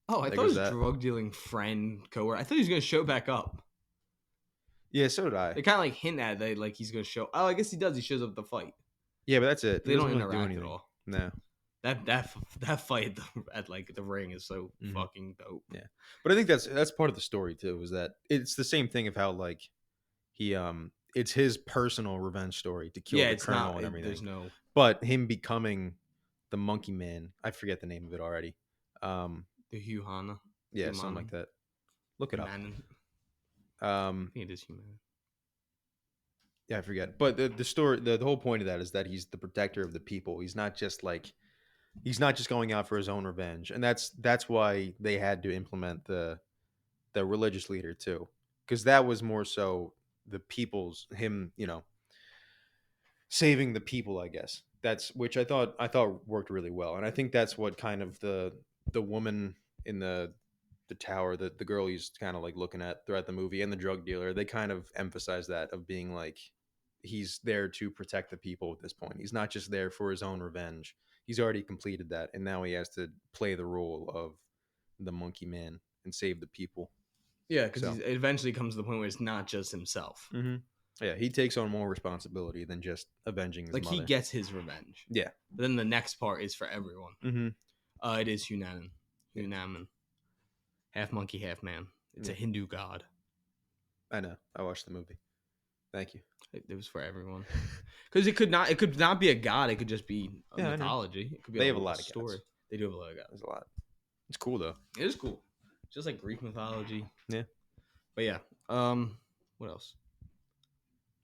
Oh, I there thought goes his that. drug dealing friend coworker. I thought he was gonna show back up. Yeah, so did I. They kind of like hint at that, like he's gonna show. Oh, I guess he does. He shows up at the fight. Yeah, but that's it. He They doesn't don't really do interact at anything. all. No. That fight at like the ring is so Mhm. fucking dope. Yeah, but I think that's part of the story too. Is that it's the same thing of how like he it's his personal revenge story to kill Yeah, the it's colonel not. and everything, There's no but him becoming the Monkey Man. I forget the name of it already. the Hana. Yeah, something like that. Look it up. Humanin. Um, I think it is human. yeah, I forget. But the story, the whole point of that is that he's the protector of the people. He's not just going out for his own revenge, and that's why they had to implement the religious leader too, because that was more so the people's him, saving the people. I guess that's which I thought worked really well, and I think that's what kind of the woman in the tower, the girl he's kind of like looking at throughout the movie, and the drug dealer, they kind of emphasize that of being like he's there to protect the people at this point. He's not just there for his own revenge. He's already completed that, and now he has to play the role of the Monkey Man and save the people. Yeah, because So, it eventually comes to the point where it's not just himself. yeah, he takes on more responsibility than just avenging his Like mother. he gets his revenge. Yeah. But then the next part is for everyone. Mm-hmm. It is Hunaman. Hunaman. Half monkey, half man. It's a Hindu god. I know. I watched the movie. Thank you. It was for everyone. Because it could not be a god. It could just be a Yeah, mythology. It could be they have a lot of story. gods. They do have a lot of gods. There's a lot. It's cool though. It is cool. Just like Greek mythology. Yeah. But yeah. What else?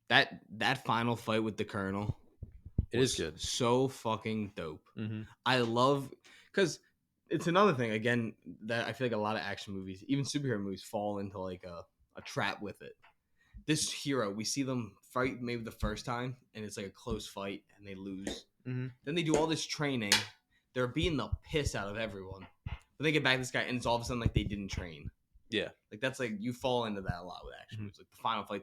That final fight with the Colonel. It is good. So fucking dope. Mm-hmm. I love because it's another thing again that I feel like a lot of action movies, even superhero movies, fall into like a trap with it. This hero, we see them fight maybe the first time, and it's like a close fight, and they lose. Mm-hmm. Then they do all this training. They're beating the piss out of everyone. But they get back to this guy, and it's all of a sudden like they didn't train. Yeah. Like that's like you fall into that a lot with action movies. Like the final fight,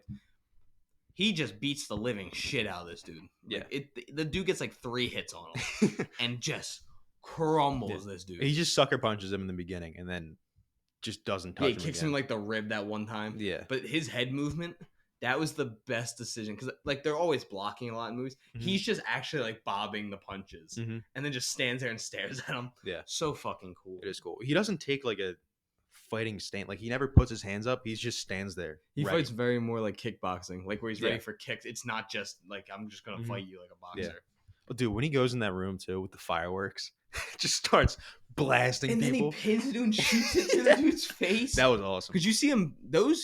he just beats the living shit out of this dude. Like, Yeah. The dude gets like 3 hits on him and just crumbles this dude. He just sucker punches him in the beginning and then just doesn't touch him. He kicks again. him like the rib that one time. Yeah. But his head movement, that was the best decision because like they're always blocking a lot in movies. Mm-hmm. He's just actually like bobbing the punches and then just stands there and stares at him. Yeah. So fucking cool. It is cool. He doesn't take like a fighting stance. Like he never puts his hands up. He just stands there. He ready. fights very more like kickboxing, like where he's ready Yeah. for kicks. It's not just like I'm just gonna fight you like a boxer. Yeah. But dude, when he goes in that room too with the fireworks, just starts blasting and people. then he pins the dude and shoots it to the dude's face. That was awesome. Because you see him,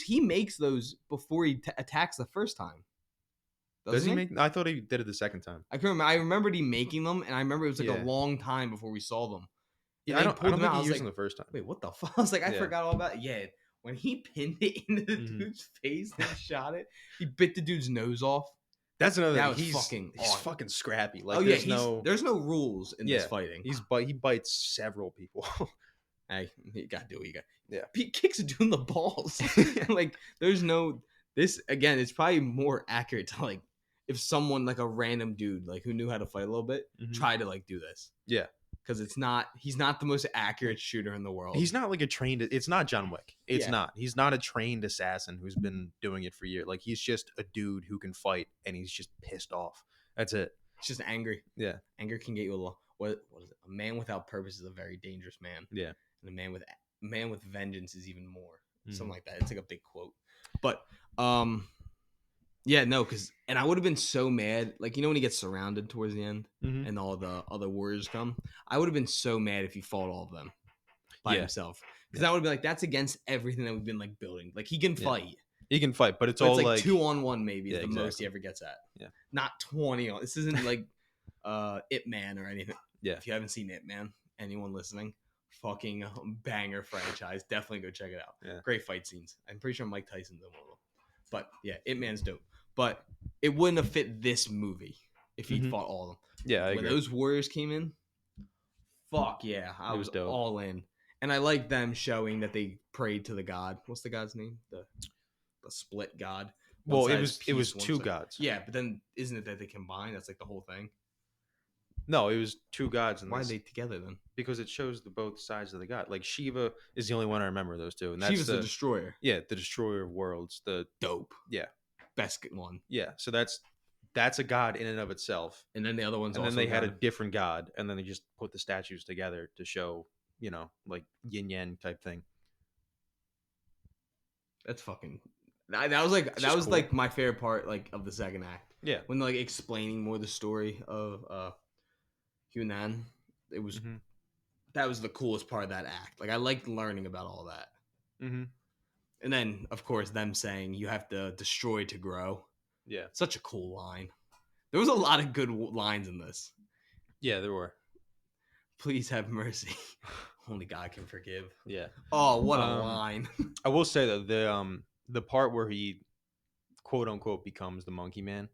he makes those before he attacks the first time. Does he make? I thought he did it the second time. I can remember. I remembered he making them, and I remember it was like Yeah. a long time before we saw them. Yeah, I don't think he used them the first time. Wait, what the fuck? I was like, I Yeah. forgot all about it. Yeah, when he pinned it into the dude's face and shot it, he bit the dude's nose off. That's another That thing. was fucking He's awesome. fucking scrappy. Like there's no rules in this fighting. He bites several people. Hey, you gotta do what you got. Yeah. He kicks a dude in the balls. Like, there's no this again. It's probably more accurate to like if someone like a random dude like who knew how to fight a little bit tried to like do this. Yeah. Because he's not the most accurate shooter in the world. He's not like it's not John Wick. It's Yeah. not. He's not a trained assassin who's been doing it for years. Like he's just a dude who can fight and he's just pissed off. That's it. It's just angry. Yeah. Anger can get you what is it? A man without purpose is a very dangerous man. Yeah. And a man with vengeance is even more. Mhm. Something like that. It's like a big quote. But yeah, no, and I would have been so mad. Like, you know when he gets surrounded towards the end Mhm. and all the other warriors come? I would have been so mad if he fought all of them by himself. Because I would have been like, that's against everything that we've been like building. Like, he can fight. He can fight, but it's But all it's like like 2-on-1 maybe is Yeah, the most exactly. he ever gets at. Yeah. Not 20 on. This isn't like Ip Man or anything. Yeah. If you haven't seen Ip Man, anyone listening, fucking banger franchise. Definitely go check it out. Yeah. Great fight scenes. I'm pretty sure Mike Tyson's in one of them. But yeah, Ip Man's dope. But it wouldn't have fit this movie if he'd fought all of them. Yeah, I When agree. those warriors came in, fuck yeah, I It was was dope. all in. And I like them showing that they prayed to the god. What's the god's name? a split god. One Well, side is it was peace, one two side. gods. Yeah, but then isn't it that they combine? That's like the whole thing. No, it was two gods in Why are this they together then? because it shows the both sides of the god. Like Shiva is the only one I remember those two, and that's Shiva's the destroyer. the destroyer of worlds. Dope. Yeah, Best one. yeah. So that's a god in and of itself. And then the other one's And also then they had a god. different god, and then they just put the statues together to show, like yin yang type thing. That's fucking. That was like It's cool. my favorite part like of the second act. Yeah. When like explaining more the story of Hunan, it was Mm-hmm. that was the coolest part of that act. Like I liked learning about all that. Mm-hmm. And then of course them saying you have to destroy to grow. Yeah. Such a cool line. There was a lot of good lines in this. Yeah, there were. Please have mercy. Only God can forgive. Yeah. Oh, what a line. I will say though, the part where he quote unquote becomes the monkey man,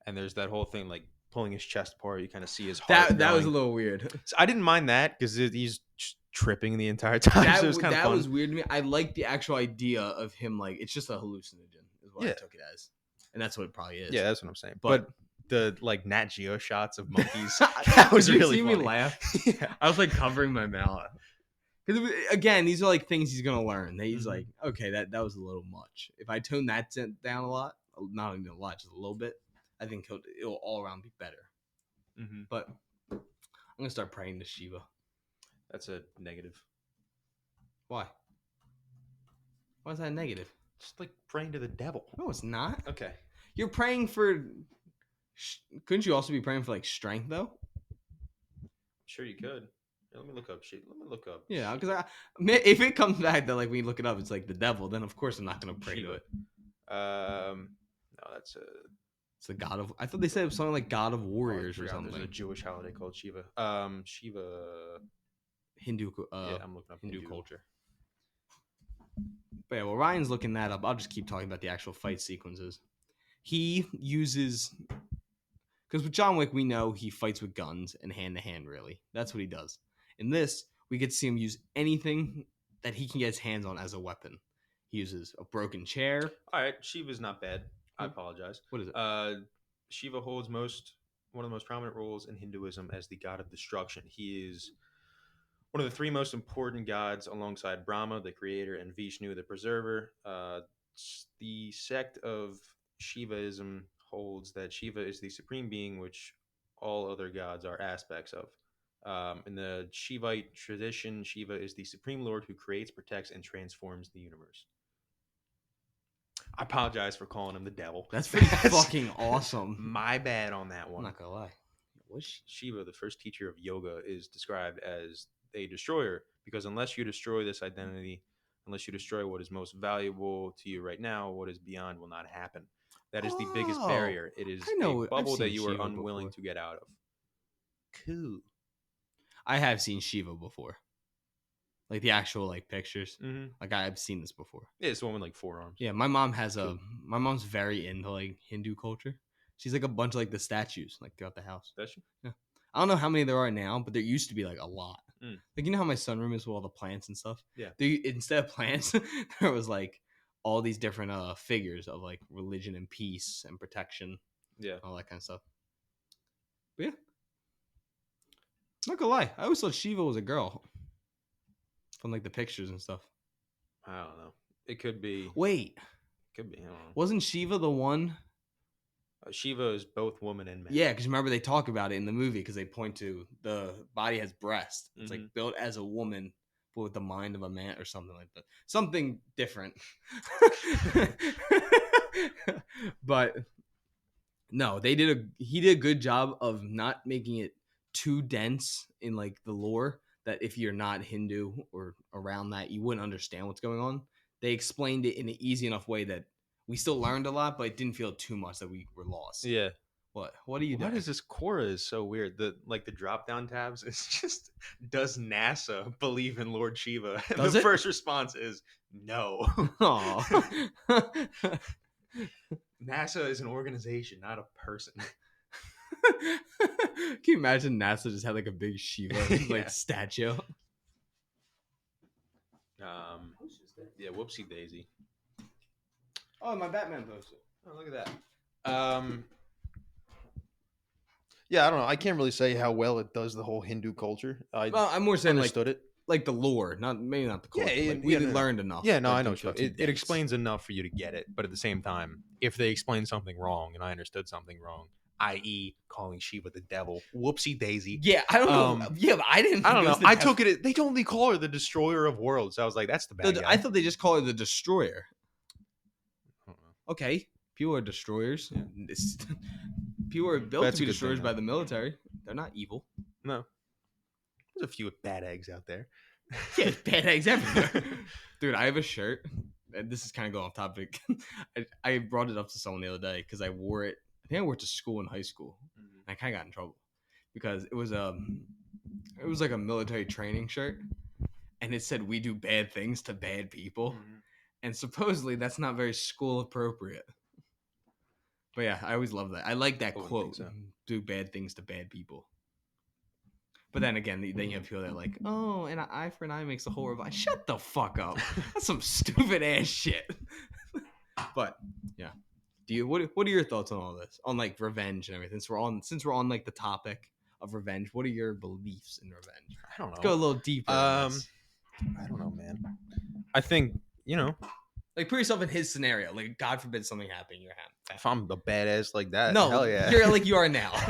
and there's that whole thing like pulling his chest apart, you kind of see his heart. That was a little weird. So I didn't mind that because he's just tripping the entire time. So it was kind of fun. Was weird to me. I like the actual idea of him like it's just a hallucinogen is what I took it as. And that's what it probably is. Yeah, that's what I'm saying. But the like Nat Geo shots of monkeys, that was really funny. Me laugh? Yeah. I was like covering my mouth. Because again, these are like things he's gonna learn. He's like, okay, that was a little much. If I tone that down a lot, not even a lot, just a little bit, I think it'll all around be better. Mm-hmm. But I'm gonna start praying to Shiva. That's a negative. Why? Why is that negative? Just like praying to the devil. No, it's not. Okay. You're praying for. Couldn't you also be praying for like strength though? Sure, you could. Let me look up shit. Let me look up. Yeah, because if it comes back that like when you look it up, it's like the devil. Then of course I'm not gonna pray to it. No, that's it's the god of. I thought they said it was something like god of warriors or something. There's a Jewish holiday called Shiva. Shiva. Hindu. Yeah, I'm looking up Hindu culture. But yeah, well, Ryan's looking that up. I'll just keep talking about the actual fight sequences. He uses. Because with John Wick, we know he fights with guns and hand to hand, really. That's what he does. In this, we get to see him use anything that he can get his hands on as a weapon. He uses a broken chair. All right, Shiva's not bad. I apologize. What is it? Shiva holds one of the most prominent roles in Hinduism as the god of destruction. He is one of the three most important gods alongside Brahma, the creator, and Vishnu, the preserver. The sect of Shivaism holds that Shiva is the supreme being, which all other gods are aspects of. In the Shivite tradition, Shiva is the supreme lord who creates, protects, and transforms the universe. I apologize for calling him the devil. That's pretty fucking awesome. My bad on that one. I'm not gonna lie. Shiva, the first teacher of yoga, is described as a destroyer because unless you destroy this identity, unless you destroy what is most valuable to you right now, what is beyond will not happen. That is the biggest barrier. It is a bubble that you are unwilling to get out of. Cool. I have seen Shiva before. Like the actual like pictures. Mm-hmm. Like I've seen this before. Yeah, it's the one with like 4 arms. Yeah, my mom has my mom's very into like Hindu culture. She's like a bunch of like the statues like throughout the house. Does she? Yeah. I don't know how many there are now, but there used to be like a lot. Mm. Like you know how my sunroom is with all the plants and stuff? Yeah. Instead of plants, there was like all these different figures of like religion and peace and protection. Yeah. All that kind of stuff. But yeah. I'm not gonna lie. I always thought Shiva was a girl. From like the pictures and stuff. I don't know. It could be. Wait. Could be. I don't know. Wasn't Shiva the one? Shiva is both woman and man. Yeah, because remember they talk about it in the movie because they point to the body has breast. It's like built as a woman, but with the mind of a man or something like that. Something different. But no, he did a good job of not making it too dense in like the lore that if you're not Hindu or around that, you wouldn't understand what's going on. They explained it in an easy enough way that we still learned a lot, but it didn't feel too much that we were lost. Yeah. What are you doing? What is this? Quora is so weird. The drop down tabs is just, does NASA believe in Lord Shiva? And the first response is no. NASA is an organization, not a person. Can you imagine NASA just had like a big Shiva like statue? Yeah, whoopsie daisy. Oh, my Batman poster. Oh, look at that. Yeah, I don't know. I can't really say how well it does the whole Hindu culture. I Well, I'm more saying understood it. like the lore, maybe not the Yeah, culture. Like yeah, we no, no. learned enough. Yeah, no, But I know. didn't feel too It dense. explains enough for you to get it, but at the same time, if they explain something wrong and I understood something wrong, i.e., calling Shiva the devil, whoopsie daisy. Yeah, I don't know. Yeah, but I didn't. I Think don't it know. was the I devil. took it. They only call her the destroyer of worlds. So I was like, that's the bad guy. I thought they just call her the destroyer. I don't know. Okay, people are destroyers. Yeah. People are built That's to a be good thing, destroyers by though. the military. They're not evil. No, there's a few bad eggs out there. Yeah, bad eggs everywhere. Dude, I have a shirt. And this is kind of going off topic. I brought it up to someone the other day because I wore it. I think I wore it to school in high school. And I kind of got in trouble because it was like a military training shirt, and it said "We do bad things to bad people," and supposedly that's not very school appropriate. But yeah, I always love that. I like that I wouldn't think quote: so. "Do bad things to bad people." But then again, then you have people that are like, "Oh, an eye for an eye makes a whole revive." Shut the fuck up. That's some stupid ass shit. But yeah, what are your thoughts on all this? On like revenge and everything. Since we're on like the topic of revenge, what are your beliefs in revenge? I don't know. Let's go a little deeper. In this. I don't know, man. I think Like put yourself in his scenario. Like God forbid something happened, you're happy. if I'm a badass like that, No, hell yeah. you're like you are now. I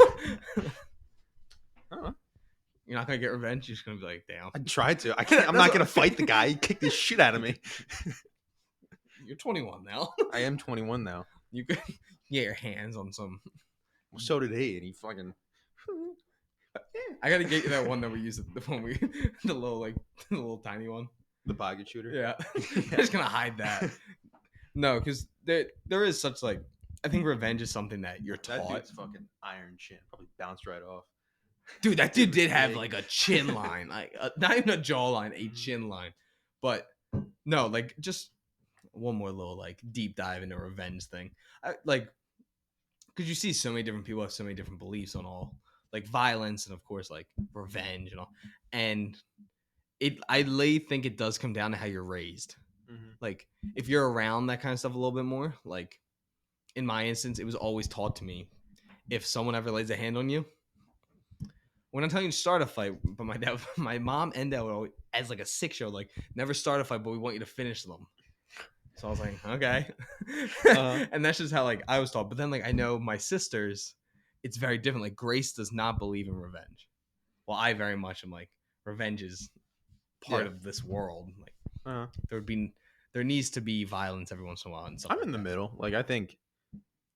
don't know. You're not gonna get revenge. You're just gonna be like, damn. I tried to. I can't. I'm not gonna fight the guy. He kicked the shit out of me. You're 21 now. I am 21 now. You could get your hands on some. Well, so did he, and he fucking. I gotta get you that one that we used. The one the little tiny one. The pocket shooter. Yeah, I'm just gonna hide that. No, because there is such like I think revenge is something that you're taught. That dude's fucking iron chin. Probably bounced right off. Dude, that dude did have like a chin line, like not even a jawline, a chin line. But no, like just one more little like deep dive into revenge thing. Because you see so many different people have so many different beliefs on all like violence and of course like revenge and all. And I think it does come down to how you're raised. Mm-hmm. Like if you're around that kind of stuff a little bit more, like in my instance, it was always taught to me if someone ever lays a hand on you. When I'm telling you to start a fight, but my mom and dad would always, as like a 6-year-old, like never start a fight, but we want you to finish them. So I was like, okay, and that's just how like I was taught. But then like I know my sisters, it's very different. Like Grace does not believe in revenge. Well, I very much am like revenge is part of this world. Like there needs to be violence every once in a while. And stuff I'm in the middle. Like I think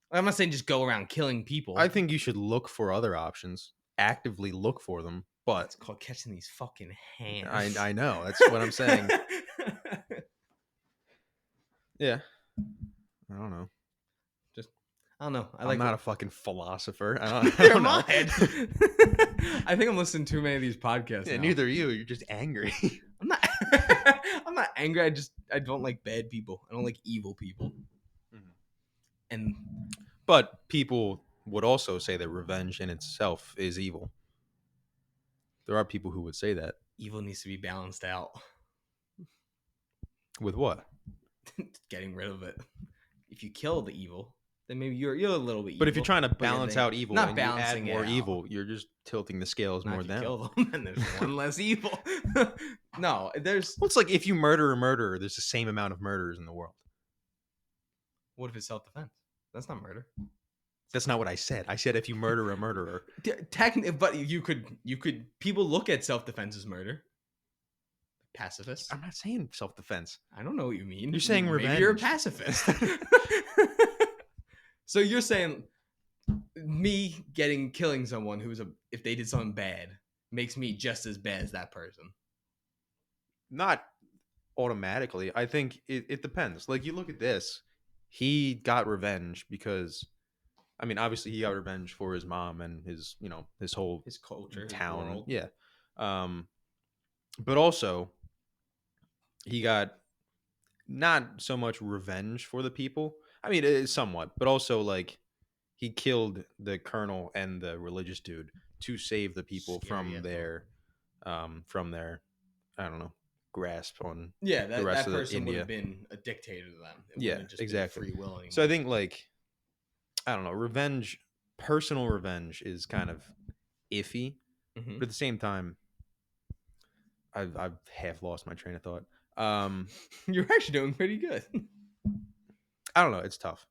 I'm not saying just go around killing people. I think you should look for other options. Actively look for them, but it's called catching these fucking hands. I know that's what I'm saying. Yeah, I don't know. I don't know. I'm not a fucking philosopher. I You're don't know. I think I'm listening to too many of these podcasts. Yeah, now. neither are you. You're just angry. I'm not. I'm not angry. I don't like bad people. I don't like evil people. Mm-hmm. But people would also say that revenge in itself is evil. There are people who would say that. Evil needs to be balanced out. With what? Getting rid of it. If you kill the evil, then maybe you're a little bit evil. But if you're trying to balance out evil not and balancing you add more evil, you're just tilting the scales more down. Kill them, and there's one less evil. No, there's. Well, it's like if you murder a murderer, there's the same amount of murderers in the world. What if it's self-defense? That's not murder. That's not what I said. I said if you murder a murderer. Technically, but you could. People look at self-defense as murder. Pacifist. I'm not saying self-defense. I don't know what you mean. You're saying revenge. Maybe you're a pacifist. So you're saying me killing someone if they did something bad makes me just as bad as that person? Not automatically. I think it depends. Like you look at this, he got revenge because, I mean, obviously he got revenge for his mom and his whole his culture, town, his world. Yeah. But also he got not so much revenge for the people. I mean, it is somewhat, but also like he killed the colonel and the religious dude to save the people from their I don't know, grasp on Yeah, the rest that of the person would India. have been a dictator to them. It Yeah, wouldn't have just exactly. been free will anymore. So I think like I don't know, revenge, personal revenge is kind of iffy, Mhm. but at the same time, I've half lost my train of thought. Um, You're actually doing pretty good. I don't know. It's tough.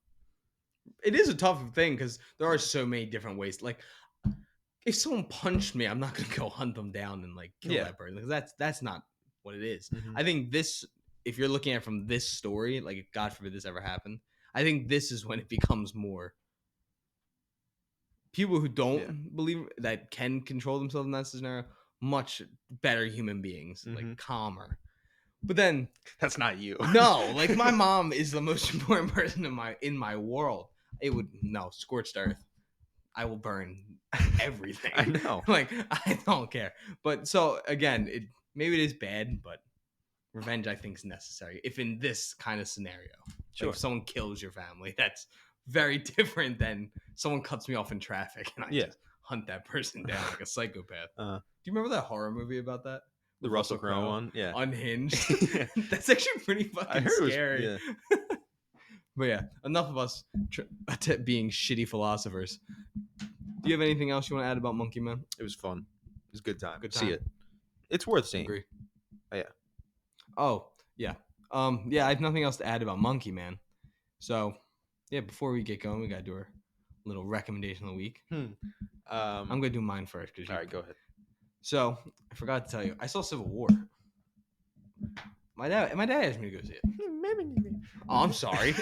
It is a tough thing because there are so many different ways. Like, if someone punched me, I'm not gonna go hunt them down and like kill Yeah. that person because that's not what it is. Mhm. I think this, if you're looking at it from this story, like if God forbid this ever happened, I think this is when it becomes more people who don't believe that can control themselves in that scenario, much better human beings, like Mhm. calmer. But then That's not you. no, like my mom is the most important person in my world. It would no scorched earth. I will burn everything. I know. Like I don't care. But so again, maybe it is bad, but revenge I think is necessary. If in this kind of scenario, Sure. like if someone kills your family, that's very different than someone cuts me off in traffic and I Yeah. just hunt that person down like a psychopath. Uh, Do you remember that horror movie about that? the With Russell Crowe one. Yeah. Unhinged. Yeah. That's actually pretty fucking scary. It was, yeah. But yeah, enough of us being shitty philosophers. Do you have anything else you want to add about Monkey Man? It was fun. It was a good time. Good See time. it. It's worth seeing. Agree. Oh, yeah. Oh, yeah. Yeah, I have nothing else to add about Monkey Man. So, yeah, before we get going, we got to do our little recommendation of the week. I'm going to do mine first. All right, go ahead. So, I forgot to tell you, I saw Civil War. My dad asked me to go see it. Oh, I'm sorry.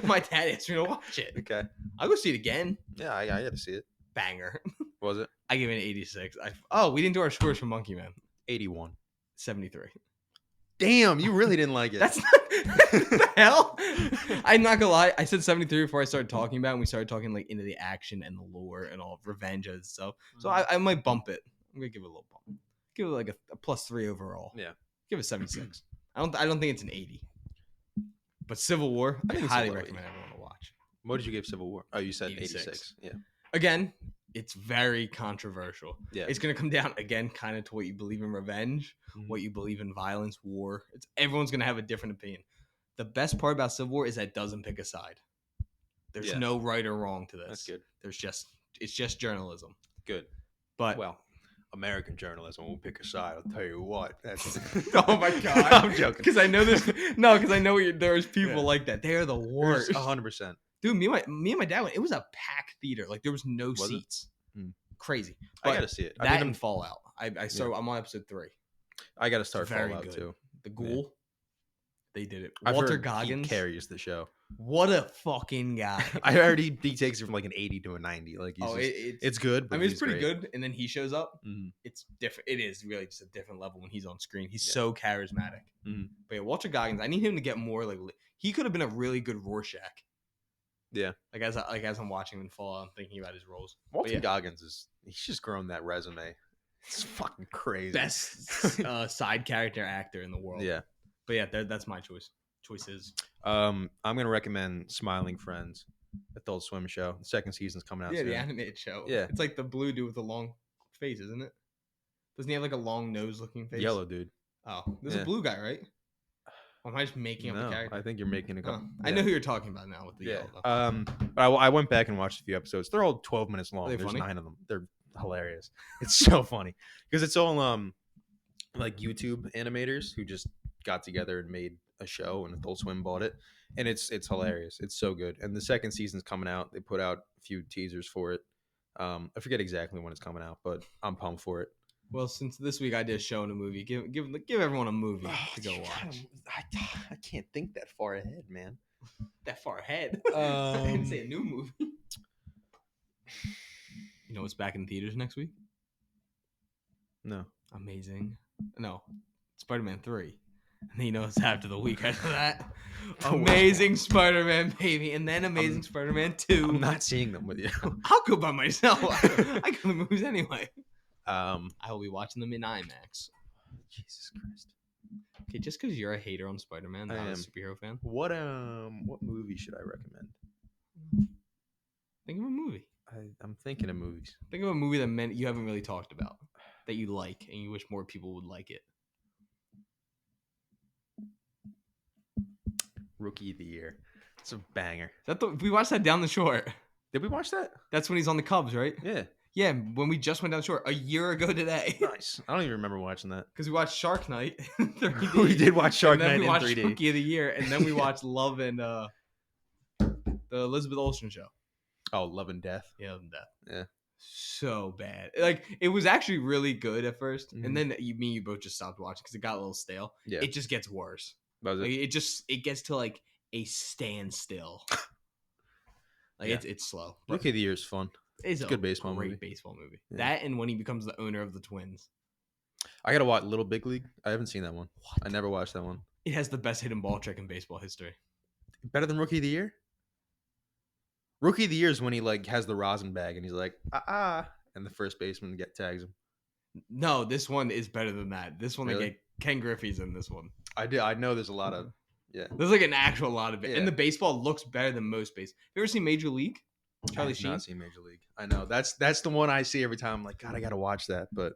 My dad asked me to watch it. Okay. I'll go see it again. Yeah, I got to see it. Banger. Was it? I give it an 86. We didn't do our scores for Monkey Man. 81. 73. Damn, you really didn't like it. That's not what the hell. I'm not gonna lie. I said 73 before I started talking about it, and we started talking like into the action and the lore and all of revenge and stuff. So I might bump it. I'm gonna give it a little bump. Give it like a +3 overall. Yeah. Give it 76. I don't think it's an 80. But Civil War, I think it's a highly low recommend everyone to watch. What did you give Civil War? Oh, you said 86. 86. Yeah. Again, it's very controversial. Yeah. It's gonna come down again, kind of to what you believe in revenge, what you believe in violence, war. Everyone's gonna have a different opinion. The best part about Civil War is that it doesn't pick a side. There's no right or wrong to this. That's good. It's just journalism. Good. But well, American journalism won't pick a side. I'll tell you what. That's oh my god, I'm joking. Because I know this. No, because I know there's people like that. They are the worst. 100%. Dude, me and my dad went. It was a packed theater. Like there was no seats. Crazy. But I gotta see it. That and Fallout. I'm on episode 3. I gotta start very Fallout good. too. The Ghoul. They did it. I've Walter heard Goggins he carries the show. What a fucking guy. I heard he takes it from like an 80 to a 90. Like it's good. But I mean, it's pretty great. good. And then he shows up. Mm-hmm. It's different. It is really just a different level when he's on screen. He's so charismatic. Mm-hmm. But yeah, Walter Goggins. I need him to get more like. He could have been a really good Rorschach. Yeah. Like as I'm watching him in Fallout, I'm thinking about his roles. Walter Goggins he's just grown that resume. It's fucking crazy. Best side character actor in the world. Yeah. But yeah, that's my choice. Choices. I'm gonna recommend Smiling Friends, Adult Swim show. The second season's coming out. Yeah, soon. the animated show. Yeah, it's like the blue dude with the long face, isn't it? Doesn't he have like a long nose looking face? Yellow dude. Oh, there's a blue guy, right? Or am I just making up the character? I think you're making a couple. I know who you're talking about now with the yellow. But I went back and watched a few episodes. They're all 12 minutes long. There's funny? 9 of them. They're hilarious. It's so funny because it's all like YouTube animators who just got together and made a show, and Adult Swim bought it, and it's hilarious. It's so good. And the second season's coming out. They put out a few teasers for it. I forget exactly when it's coming out, but I'm pumped for it. Well, since this week I did a show and a movie, give everyone a movie to go watch. I can't think that far ahead, man. That far ahead? I didn't say a new movie. You know what's back in theaters next week? No. Amazing. No, Spider-Man 3. And then you know it's after the week after that. Amazing Spider-Man, baby. And then Amazing Spider-Man 2. I'm not seeing them with you. I'll go by myself. I go to the movies anyway. I will be watching them in IMAX. Jesus Christ. Okay, just because you're a hater on Spider-Man, not a superhero fan. What movie should I recommend? Think of a movie. I'm thinking of movies. Think of a movie that you haven't really talked about, that you like, and you wish more people would like it. Rookie of the Year. It's a banger. We watched that down the shore. Did we watch that? That's when he's on the Cubs, right? Yeah. Yeah, when we just went down the shore a year ago today. Nice. I don't even remember watching that. Because we watched Shark Night in 3D. We did watch Shark Night in 3D. And then we watched 3D. Rookie of the Year, and then we watched Love and the Elizabeth Olsen show. Oh, Love and Death. Yeah, Love and Death. Yeah. So bad. Like, it was actually really good at first, Mhm. and then you both just stopped watching because it got a little stale. Yeah. It just gets worse. Was it? Like, it gets to like a standstill. Like, Yeah. it's slow. But Rookie of the Year is fun. it's a a good baseball great movie. baseball movie. Yeah. That and when he becomes the owner of the Twins. I gotta watch Little Big League. I haven't seen that one. What? I never watched that one. It has the best hidden ball trick in baseball history. Better than Rookie of the Year? Rookie of the Year is when he like has the rosin bag and he's like, and the first baseman tags him. No, this one is better than that. This one Really? they get Ken Griffey's in this one. I know there's a lot of There's like an actual lot of it. Yeah. And the baseball looks better than most base. Have you ever seen Major League? Charlie I've Sheen? not seen Major League. I know. That's the one I see every time. I'm like, God, I gotta watch that, but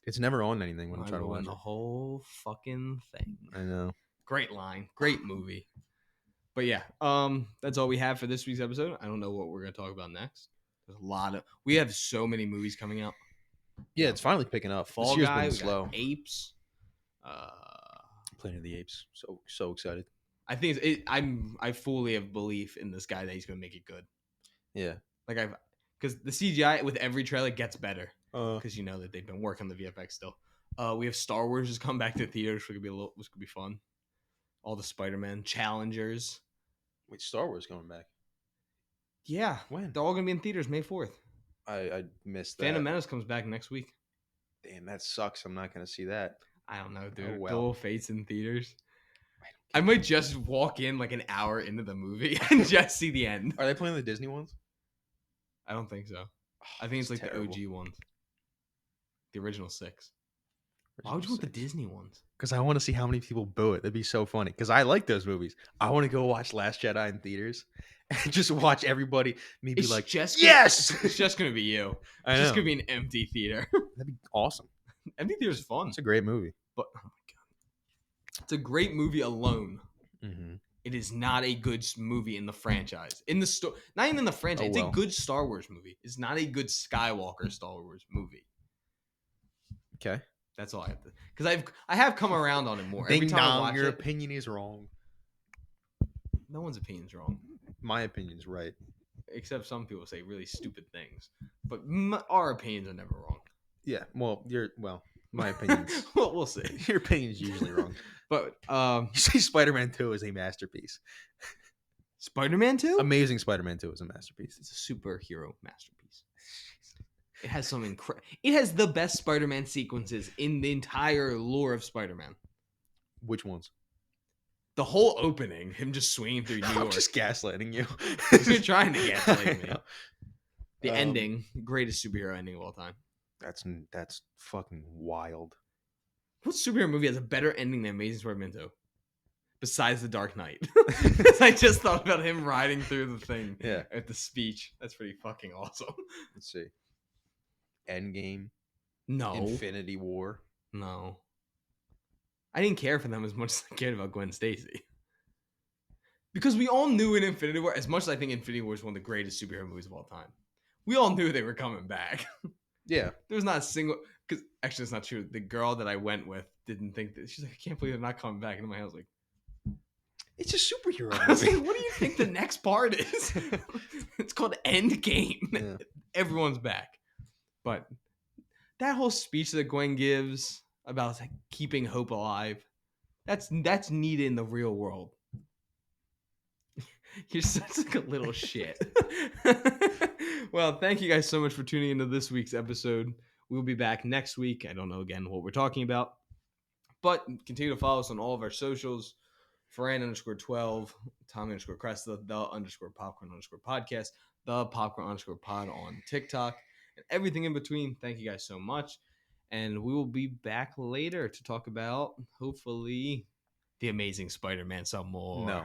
it's never on anything when I'm trying to watch the it. whole fucking thing. I know. Great line. Great movie. But yeah, that's all we have for this week's episode. I don't know what we're gonna talk about next. There's a lot of we have so many movies coming out. Yeah, it's finally picking up. Fall this year's Guy, been we slow. got Apes. Planet of the Apes. So excited. I think I fully have belief in this guy that he's gonna make it good. Yeah. Like because the CGI with every trailer gets better Uh, because you know that they've been working on the VFX still. We have Star Wars just come back to theaters, which could be fun. All the Spider-Man challengers. wait, Star Wars coming back. Yeah, When? they're all gonna be in theaters May 4th. I missed that. Phantom Menace comes back next week. Damn, that sucks. I'm not gonna see that. I don't know, dude. Oh, well. Dual Fates in theaters. I might just walk in like an hour into the movie and just see the end. Are they playing the Disney ones? I don't think so. I think it's like terrible. the OG ones. The original 6. Why would you want the Disney ones? Because I want to see how many people boo it. That'd be so funny. Because I like those movies. I want to go watch Last Jedi in theaters and just watch everybody maybe It's like, just yes! It's just gonna be you. I It's know. just gonna be an empty theater. That'd be awesome. Empty theater's fun, It's a great movie. but oh my god, it's a great movie alone. Mm-hmm. It is not a good movie in the franchise. In the not even in the franchise. Oh, It's well. a good Star Wars movie. It's not a good Skywalker Star Wars movie. Okay. That's all I have to. Because I have come around on it more. Every Ding time I dong, watch your it, opinion is wrong. no one's opinion's wrong, My opinion's right. except some people say really stupid things. But our opinions are never wrong. Yeah. My opinion's Well, we'll see. your opinion's usually wrong. But You say Spider-Man 2 is a masterpiece. Spider-Man 2? Amazing Spider-Man 2 is a masterpiece. It's a superhero masterpiece. It has some It has the best Spider-Man sequences in the entire lore of Spider-Man. Which ones? The whole opening, him just swinging through New I'm York. just gaslighting you. You're trying to gaslight me. I know. The ending, greatest superhero ending of all time. That's fucking wild. What superhero movie has a better ending than Amazing Spider-Man 2? Besides The Dark Knight. I just thought about him riding through the thing Yeah. at the speech. That's pretty fucking awesome. Let's see. Endgame. No. Infinity War. No. I didn't care for them as much as I cared about Gwen Stacy. Because we all knew in Infinity War, as much as I think Infinity War is one of the greatest superhero movies of all time, we all knew they were coming back. Yeah. There was not a single... Because actually, it's not true. The girl that I went with didn't think that... She's like, I can't believe they're not coming back. And in my head, I was like... It's a superhero I was movie. like, what do you think the next part is? It's called Endgame. Yeah. Everyone's back. But that whole speech that Gwen gives about like, keeping hope alive, that's needed in the real world. You're such like a little shit. Well, thank you guys so much for tuning into this week's episode. We'll be back next week. I don't know again what we're talking about, but continue to follow us on all of our socials. Ferran_12, Tommy_Crest, the _popcorn_podcast, the popcorn_pod on TikTok, and everything in between. Thank you guys so much. And we will be back later to talk about, hopefully, The Amazing Spider-Man some more. No.